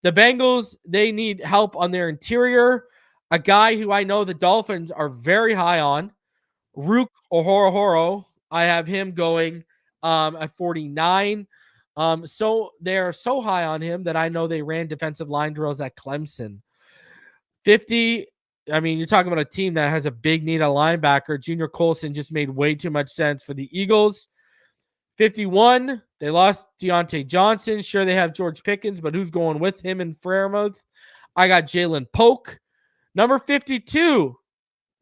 [SPEAKER 1] The Bengals, they need help on their interior. A guy who I know the Dolphins are very high on, Rook Ohorohoro. I have him going at 49. So they're so high on him that I know they ran defensive line drills at Clemson. 50, I mean, you're talking about a team that has a big need at linebacker. Junior Colson just made way too much sense for the Eagles. 51, they lost Deontay Johnson. Sure, they have George Pickens, but who's going with him in Fairmouth? I got Jalen Polk. Number 52,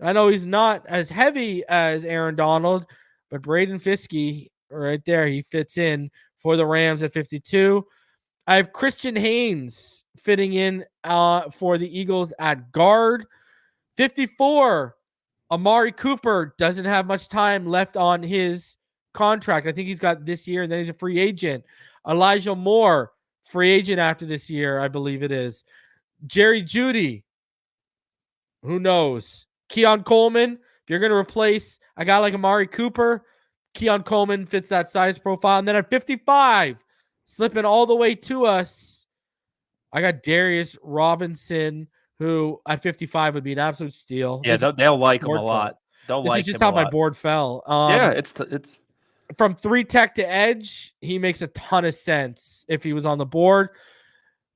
[SPEAKER 1] I know he's not as heavy as Aaron Donald, but Braden Fiske right there, he fits in for the Rams at 52. I have Christian Haynes fitting in for the Eagles at guard. 54, Amari Cooper doesn't have much time left on his contract. I think he's got this year, and then he's a free agent. Elijah Moore, free agent after this year, I believe it is. Jerry Jeudy, who knows? Keon Coleman, if you're going to replace a guy like Amari Cooper, Keon Coleman fits that size profile. And then at 55, slipping all the way to us, I got Darius Robinson, who at 55 would be an absolute steal.
[SPEAKER 6] Yeah, they'll like him a
[SPEAKER 1] board
[SPEAKER 6] lot.
[SPEAKER 1] fell.
[SPEAKER 6] They'll
[SPEAKER 1] This
[SPEAKER 6] like
[SPEAKER 1] is just
[SPEAKER 6] him
[SPEAKER 1] how
[SPEAKER 6] a
[SPEAKER 1] my
[SPEAKER 6] lot.
[SPEAKER 1] board fell.
[SPEAKER 6] Yeah, it's
[SPEAKER 1] from 3 tech to edge. He makes a ton of sense if he was on the board.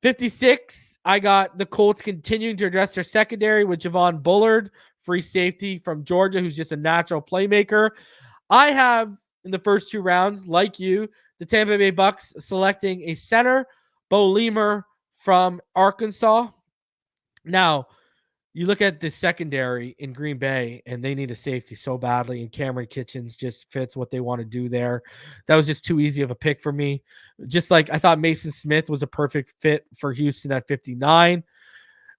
[SPEAKER 1] 56, I got the Colts continuing to address their secondary with Javon Bullard, free safety from Georgia, who's just a natural playmaker. I have in the first 2 rounds, like you, the Tampa Bay Bucks selecting a center, Bo Lemur from Arkansas. Now, you look at the secondary in Green Bay, and they need a safety so badly, and Cameron Kitchens just fits what they want to do there. That was just too easy of a pick for me. Just like I thought Mason Smith was a perfect fit for Houston at 59.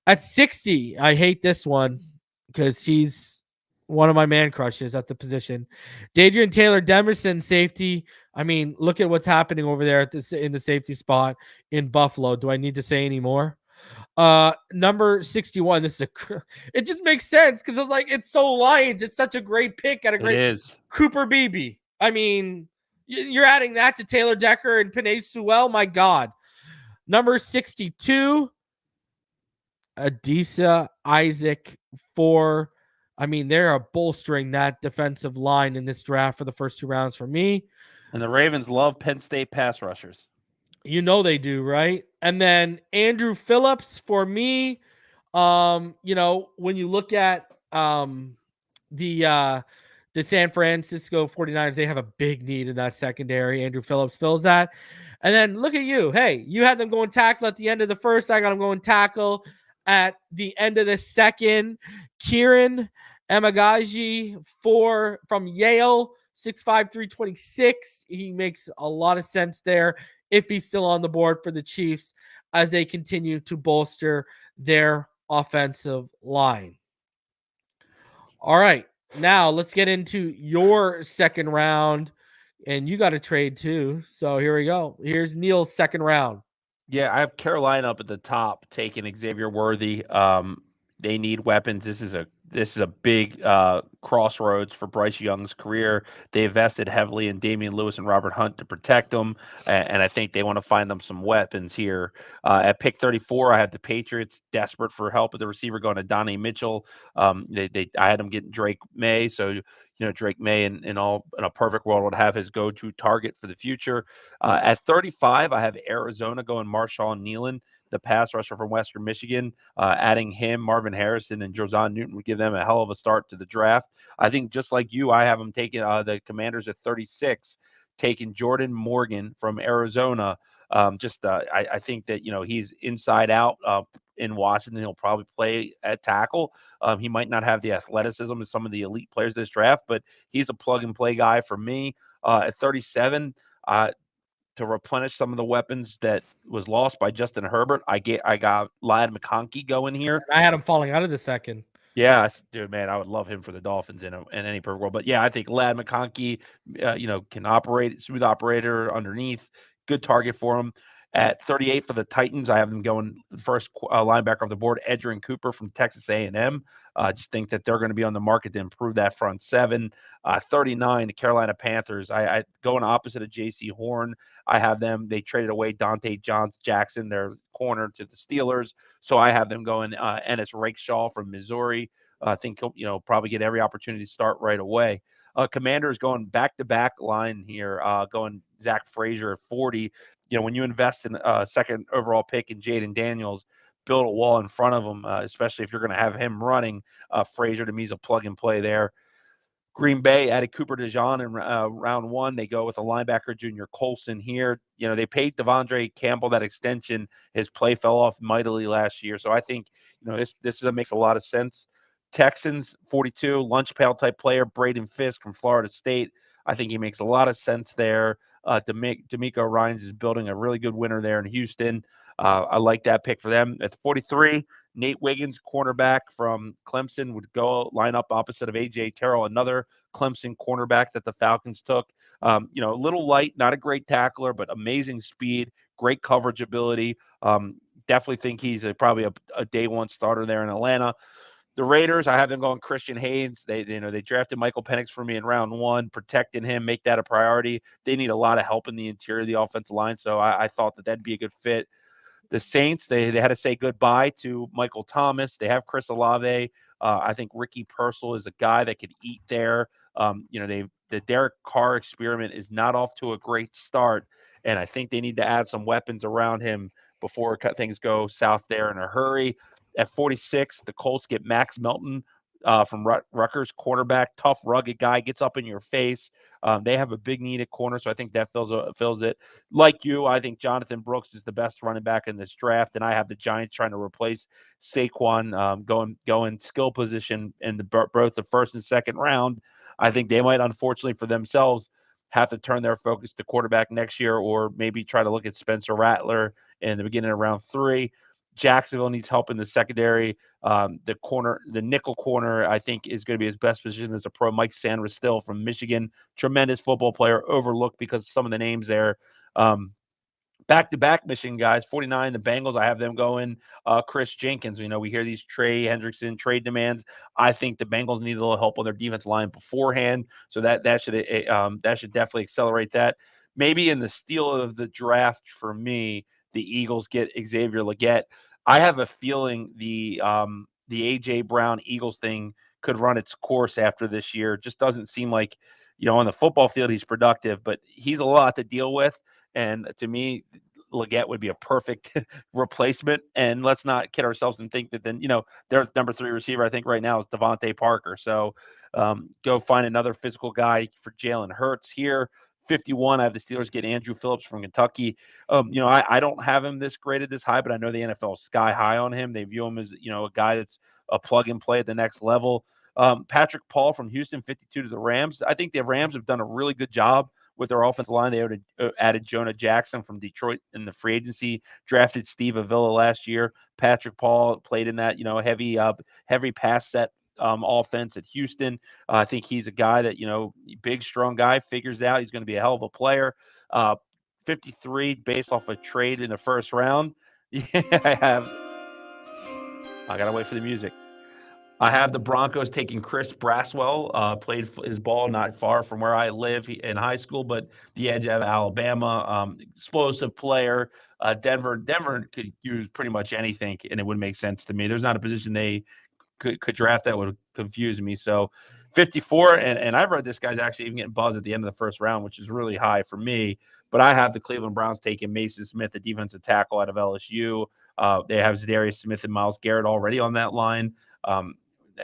[SPEAKER 1] At 60, I hate this one because he's one of my man crushes at the position. Dejean Taylor-Demerson, safety. I mean, look at what's happening over there in the safety spot in Buffalo. Do I need to say any more? Number 61. It just makes sense because it's like it's so Lions. It's such a great pick at a great.
[SPEAKER 6] It is.
[SPEAKER 1] Cooper Beebe. I mean, you're adding that to Taylor Decker and Penei Sewell. My God. Number 62. Adisa Isaac for. I mean, they are bolstering that defensive line in this draft for the first 2 rounds for me.
[SPEAKER 6] And the Ravens love Penn State pass rushers.
[SPEAKER 1] You know they do, right? And then Andrew Phillips for me. When you look at the San Francisco 49ers, they have a big need in that secondary. Andrew Phillips fills that. And then look at you. Hey, you had them going tackle at the end of the first. I got them going tackle at the end of the second. Kieran Emagaji from Yale, 6'5", 326. He makes a lot of sense there if he's still on the board for the Chiefs as they continue to bolster their offensive line. All right, now let's get into your second round, and you got a trade too. So here we go. Here's Neal's second round.
[SPEAKER 6] Yeah, I have Carolina up at the top, taking Xavier Worthy. They need weapons. This is a big crossroads for Bryce Young's career. They invested heavily in Damian Lewis and Robert Hunt to protect them, and I think they want to find them some weapons here. At pick 34, I have the Patriots desperate for help with the receiver going to Adonai Mitchell. I had them getting Drake May, so Drake May in a perfect world would have his go-to target for the future. At 35, I have Arizona going Marshawn Nealon, the pass rusher from Western Michigan. Adding him, Marvin Harrison, and Jer'Zhan Newton would give them a hell of a start to the draft. I think just like you, I have them taking the Commanders at 36, taking Jordan Morgan from Arizona. I think that he's inside out in Washington. He'll probably play at tackle. He might not have the athleticism of some of the elite players this draft, but he's a plug and play guy for me. At 37, to replenish some of the weapons that was lost by Justin Herbert, I got Ladd McConkey going here.
[SPEAKER 1] I had him falling out of the second.
[SPEAKER 6] Yeah, dude, man, I would love him for the Dolphins in any perfect world. But yeah, I think Ladd McConkey, can operate, smooth operator underneath, good target for him. At 38 for the Titans, I have them going first linebacker off the board, Edgerrin Cooper from Texas A&M. Just think that they're going to be on the market to improve that front seven. 39, the Carolina Panthers. I going opposite of J.C. Horn. I have them. They traded away Dante Jackson, their corner, to the Steelers. So I have them going Ennis Rakeshaw from Missouri. I think he'll probably get every opportunity to start right away. Commanders going back-to-back line here, going Zach Frazier at 40. When you invest in a second overall pick in Jaden Daniels, build a wall in front of him, especially if you're going to have him running. Frazier, to me, is a plug-and-play there. Green Bay added Cooper Dejean in round 1. They go with a linebacker, Junior Colson here. They paid Devondre Campbell that extension. His play fell off mightily last year. So I think, this makes a lot of sense. Texans, 42, lunch pail type player, Braden Fisk from Florida State. I think he makes a lot of sense there. D'Amico Ryans is building a really good winner there in Houston. I like that pick for them. At 43, Nate Wiggins, cornerback from Clemson, would go line up opposite of A.J. Terrell, another Clemson cornerback that the Falcons took. A little light, not a great tackler, but amazing speed, great coverage ability. Definitely think he's probably a day one starter there in Atlanta. The Raiders, I have them going Christian Haynes. They drafted Michael Penix for me in round 1, protecting him, make that a priority. They need a lot of help in the interior of the offensive line, so I thought that'd be a good fit. The Saints, they had to say goodbye to Michael Thomas. They have Chris Olave. I think Ricky Purcell is a guy that could eat there. The Derek Carr experiment is not off to a great start, and I think they need to add some weapons around him before things go south there in a hurry. At 46, the Colts get Max Melton from Rutgers, quarterback, tough, rugged guy, gets up in your face. They have a big need at corner, so I think that fills it. Like you, I think Jonathan Brooks is the best running back in this draft, and I have the Giants trying to replace Saquon, going skill position in both the first and second round. I think they might, unfortunately for themselves, have to turn their focus to quarterback next year, or maybe try to look at Spencer Rattler in the beginning of round 3. Jacksonville needs help in the secondary. The nickel corner, I think, is going to be his best position as a pro. Mike Sanders still from Michigan, tremendous football player, overlooked because of some of the names there. Back-to-back Michigan guys, 49, the Bengals, I have them going Chris Jenkins. We hear these Trey Hendrickson trade demands. I think the Bengals need a little help on their defense line beforehand, so that should definitely accelerate that. Maybe in the steal of the draft for me, the Eagles get Xavier Legette. I have a feeling the A.J. Brown Eagles thing could run its course after this year. Just doesn't seem like, on the football field he's productive, but he's a lot to deal with. And to me, Legette would be a perfect replacement. And let's not kid ourselves and think that then, their number 3 receiver, I think right now, is Devontae Parker. So go find another physical guy for Jalen Hurts here. 51, I have the Steelers get Andrew Phillips from Kentucky. I don't have him graded this high, but I know the NFL is sky high on him. They view him as, a guy that's a plug and play at the next level. Patrick Paul from Houston, 52 to the Rams. I think the Rams have done a really good job with their offensive line. They added Jonah Jackson from Detroit in the free agency, drafted Steve Avila last year. Patrick Paul played in that, heavy pass set offense at Houston. I think he's a guy that, big, strong guy, figures out he's going to be a hell of a player. 53 based off a trade in the first round. I got to wait for the music. I have the Broncos taking Chris Braswell, played his ball not far from where I live in high school, but the edge of Alabama, explosive player. Denver could use pretty much anything, and it would make sense to me. There's not a position they could draft that would confuse me. So 54, and I've read this guy's actually even getting buzzed at the end of the first round, which is really high for me. But I have the Cleveland Browns taking Mason Smith, the defensive tackle out of LSU. They have Zadarius Smith and Myles Garrett already on that line.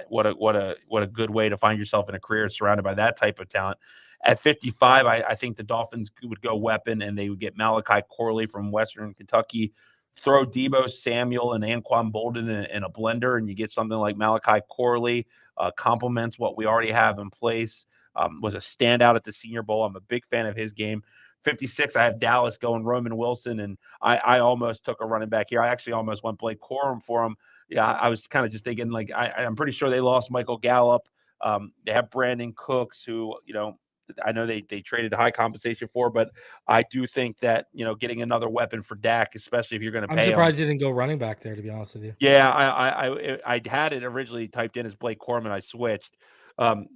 [SPEAKER 6] What a good way to find yourself in a career surrounded by that type of talent. At 55, I think the Dolphins would go weapon, and they would get Malachi Corley from Western Kentucky. Throw Deebo Samuel and Anquan Bolden in a blender, and you get something like Malachi Corley. Complements what we already have in place. Was a standout at the Senior Bowl. I'm a big fan of his game. 56, I have Dallas going Roman Wilson, and I almost took a running back here. I actually almost went Blake Corum for him. Yeah, I was kind of just thinking, I'm pretty sure they lost Michael Gallup. They have Brandon Cooks, who, I know they traded high compensation for, but I do think that, getting another weapon for Dak, especially if you're going to pay
[SPEAKER 1] I'm surprised
[SPEAKER 6] him.
[SPEAKER 1] you didn't go running back there, to be honest with you.
[SPEAKER 6] Yeah, I had it originally typed in as Blake Corum, and I switched.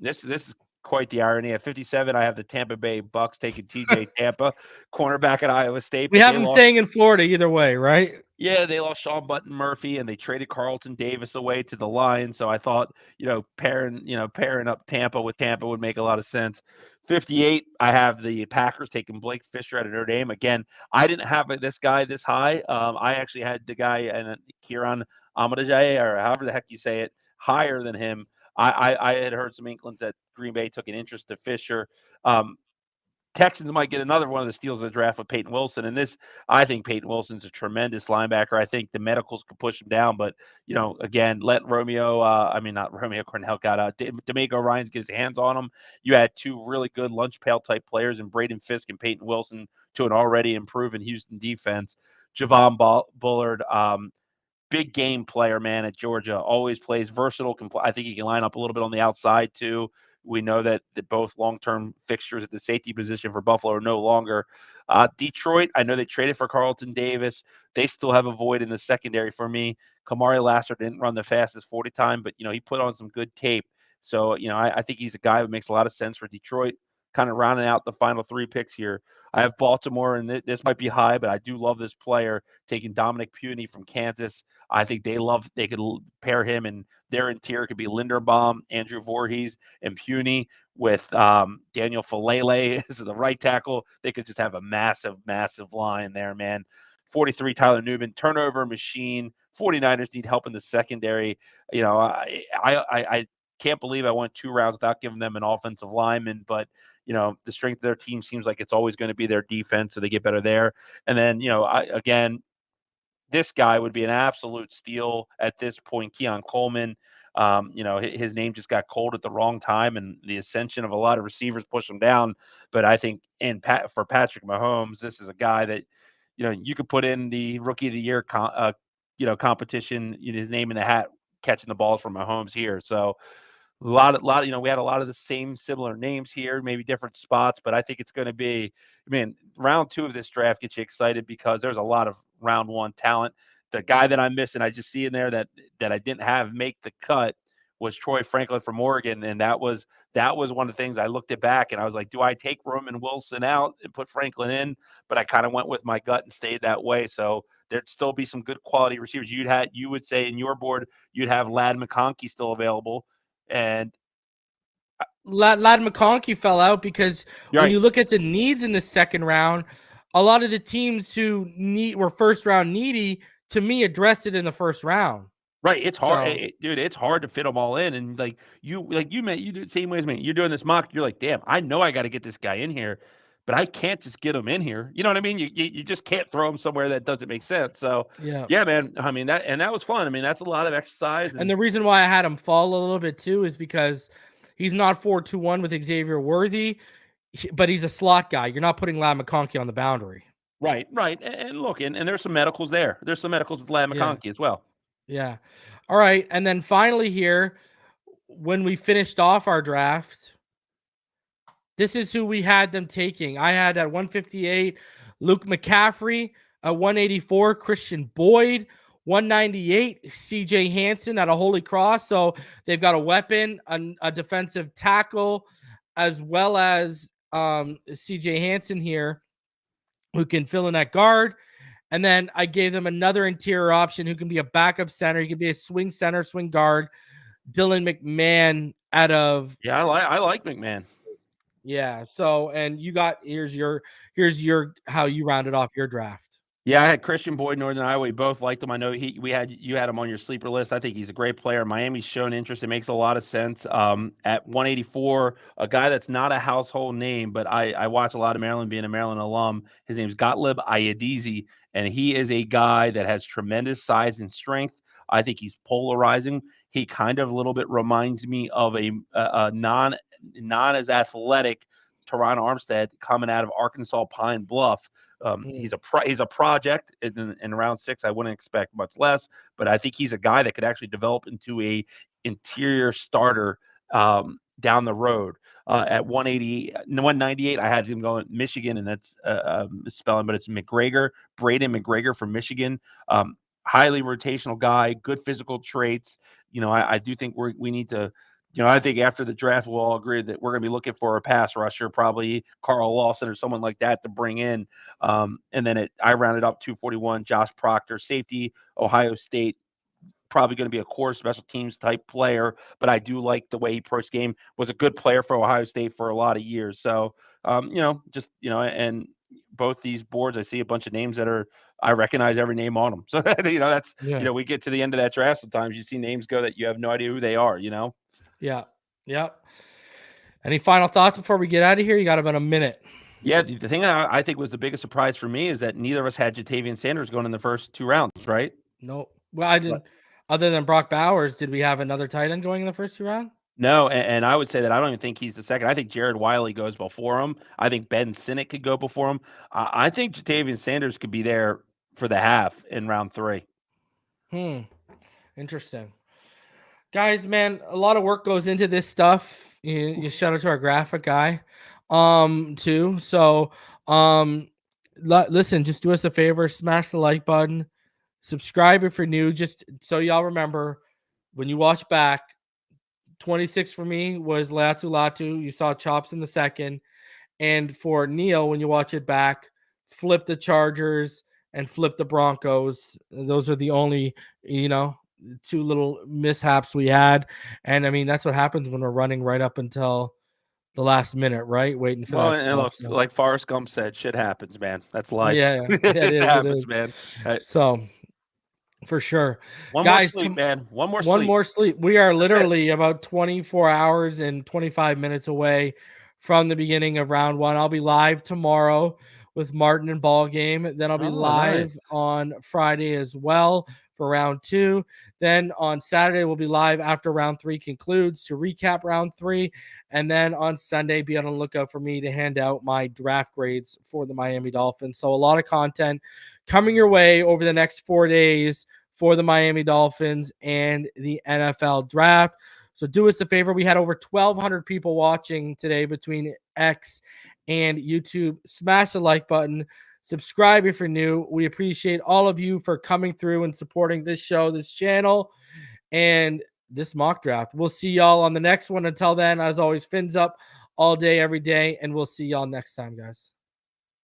[SPEAKER 6] This is quite the irony. At 57, I have the Tampa Bay Bucks taking TJ Tampa, cornerback at Iowa State.
[SPEAKER 1] We have him staying in Florida either way, right?
[SPEAKER 6] Yeah, they lost Sean Button Murphy, and they traded Carlton Davis away to the Lions. So I thought, pairing up Tampa with Tampa would make a lot of sense. 58, I have the Packers taking Blake Fisher out of Notre Dame. Again, I didn't have this guy this high. I actually had the guy and Kieran Amadou, or however the heck you say it, higher than him. I had heard some inklings that Green Bay took an interest to Fisher. Texans might get another one of the steals of the draft with Peyton Wilson. And I think Peyton Wilson's a tremendous linebacker. I think the medicals could push him down. But, again, let not Romeo Cornell got D'Amico Ryans get his hands on him. You had two really good lunch pail type players in Braden Fisk and Peyton Wilson to an already improving Houston defense. Javon Bullard, big game player, man, at Georgia. Always plays versatile. I think he can line up a little bit on the outside, too. We know that both long-term fixtures at the safety position for Buffalo are no longer. Detroit, I know they traded for Carlton Davis. They still have a void in the secondary for me. Kamari Lassiter didn't run the fastest 40 time, but, he put on some good tape. So, I think he's a guy who makes a lot of sense for Detroit. Kind of rounding out the final 3 picks here. I have Baltimore, and this might be high, but I do love this player, taking Dominic Puny from Kansas. I think they could pair him, and their interior could be Linderbaum, Andrew Voorhees, and Puny with Daniel Falele as the right tackle. They could just have a massive, massive line there, man. 43, Tyler Newman, turnover machine. 49ers need help in the secondary. I can't believe I went 2 rounds without giving them an offensive lineman, but the strength of their team seems like it's always going to be their defense, so they get better there. And then, this guy would be an absolute steal at this point, Keon Coleman. His name just got cold at the wrong time, and the ascension of a lot of receivers pushed him down. But I think for Patrick Mahomes, this is a guy that, you could put in the Rookie of the Year, competition, his name in the hat, catching the balls from Mahomes here. So a lot, we had a lot of the same similar names here, maybe different spots, but I think it's going to be, round 2 of this draft gets you excited because there's a lot of round 1 talent. The guy that I'm missing, I just see in there that I didn't have make the cut, was Troy Franklin from Oregon. And that was one of the things I looked at back and I was like, do I take Roman Wilson out and put Franklin in? But I kind of went with my gut and stayed that way. So there'd still be some good quality receivers. You would say in your board, you'd have Ladd McConkey still available. And
[SPEAKER 1] Ladd McConkey fell out because when you look at the needs in the second round, a lot of the teams who were first round needy, to me, addressed it in the first round.
[SPEAKER 6] Right, it's hard, dude. It's hard to fit them all in, and you do the same way as me. You're doing this mock. You're like, damn, I know I got to get this guy in here, but I can't just get him in here. You know what I mean? You just can't throw him somewhere that doesn't make sense. So yeah, man. I mean that was fun. I mean that's a lot of exercise.
[SPEAKER 1] And the reason why I had him fall a little bit too is because he's not 4-2-1 with Xavier Worthy, but he's a slot guy. You're not putting Ladd McConkey on the boundary.
[SPEAKER 6] Right. And look, and there's some medicals there. There's some medicals with Ladd McConkey as well.
[SPEAKER 1] Yeah. All right. And then finally here, when we finished off our draft, this is who we had them taking. I had at 158, Luke McCaffrey. At 184, Christian Boyd. 198, CJ Hansen at a Holy Cross. So they've got a weapon, a defensive tackle, as well as CJ Hansen here, who can fill in that guard. And then I gave them another interior option who can be a backup center. He can be a swing center, swing guard. Dylan McMahon out of.
[SPEAKER 6] Yeah, I like McMahon.
[SPEAKER 1] Yeah. So, and you got, here's your how you rounded off your draft.
[SPEAKER 6] Yeah, I had Christian Boyd, Northern Iowa. We both liked him. I know you had him on your sleeper list. I think he's a great player. Miami's shown interest. It makes a lot of sense. At 184, a guy that's not a household name, but I watch a lot of Maryland, being a Maryland alum. His name's Gottlieb Ayadizi, and he is a guy that has tremendous size and strength. I think he's polarizing. He kind of a little bit reminds me of a non as athletic Teron Armstead coming out of Arkansas Pine Bluff. He's a project in round 6. I wouldn't expect much less, but I think he's a guy that could actually develop into a interior starter down the road. At 198, I had him going Michigan, and that's misspelling, but it's McGregor, Braden McGregor from Michigan. Highly rotational guy, good physical traits. I do think we need to. I think after the draft, we'll all agree that we're going to be looking for a pass rusher, probably Carl Lawson or someone like that to bring in. And then I rounded up 241, Josh Proctor, safety, Ohio State, probably going to be a core special teams type player, but I do like the way he approached game. Was a good player for Ohio State for a lot of years. So, and both these boards, I see a bunch of names that I recognize every name on them. So, that's, we get to the end of that draft. Sometimes you see names go that you have no idea who they are,
[SPEAKER 1] Yeah. Yep. Any final thoughts before we get out of here? You got about a minute.
[SPEAKER 6] Yeah. The thing I think was the biggest surprise for me is that neither of us had Jatavian Sanders going in the first 2 rounds, right?
[SPEAKER 1] No. Well, I didn't. Other than Brock Bowers, did we have another tight end going in the first 2 rounds?
[SPEAKER 6] No, and I would say that I don't even think he's the second. I think Jared Wiley goes before him. I think Ben Sinnott could go before him. I think Jatavian Sanders could be there for the half in round 3.
[SPEAKER 1] Interesting. Guys, man, a lot of work goes into this stuff. You shout out to our graphic guy, too. So, listen, just do us a favor, smash the like button, subscribe if you're new. Just so y'all remember, when you watch back, 26 for me was Latu Latu. You saw chops in the second. And for Neal, when you watch it back, flip the Chargers and flip the Broncos. Those are the only, two little mishaps we had. And I mean, that's what happens when we're running right up until the last minute, right? Waiting for that.
[SPEAKER 6] And look, like Forrest Gump said, shit happens, man. That's life.
[SPEAKER 1] Yeah,
[SPEAKER 6] it happens, man.
[SPEAKER 1] So for sure.
[SPEAKER 6] One
[SPEAKER 1] Guys,
[SPEAKER 6] more sleep, man. One
[SPEAKER 1] more sleep. We are literally about 24 hours and 25 minutes away from the beginning of round one. I'll be live tomorrow with Martin and Ball Game. Then I'll be live on Friday as well for round two. Then on Saturday, we'll be live after round three concludes to recap round three. And then on Sunday, be on the lookout for me to hand out my draft grades for the Miami Dolphins. So a lot of content coming your way over the next 4 days for the Miami Dolphins and the NFL draft. So do us a favor. We had over 1,200 people watching today between X and YouTube. Smash the like button. Subscribe if you're new. We appreciate all of you for coming through and supporting this show, this channel, and this mock draft. We'll see y'all on the next one. Until then, as always, fins up all day, every day, and we'll see y'all next time, guys.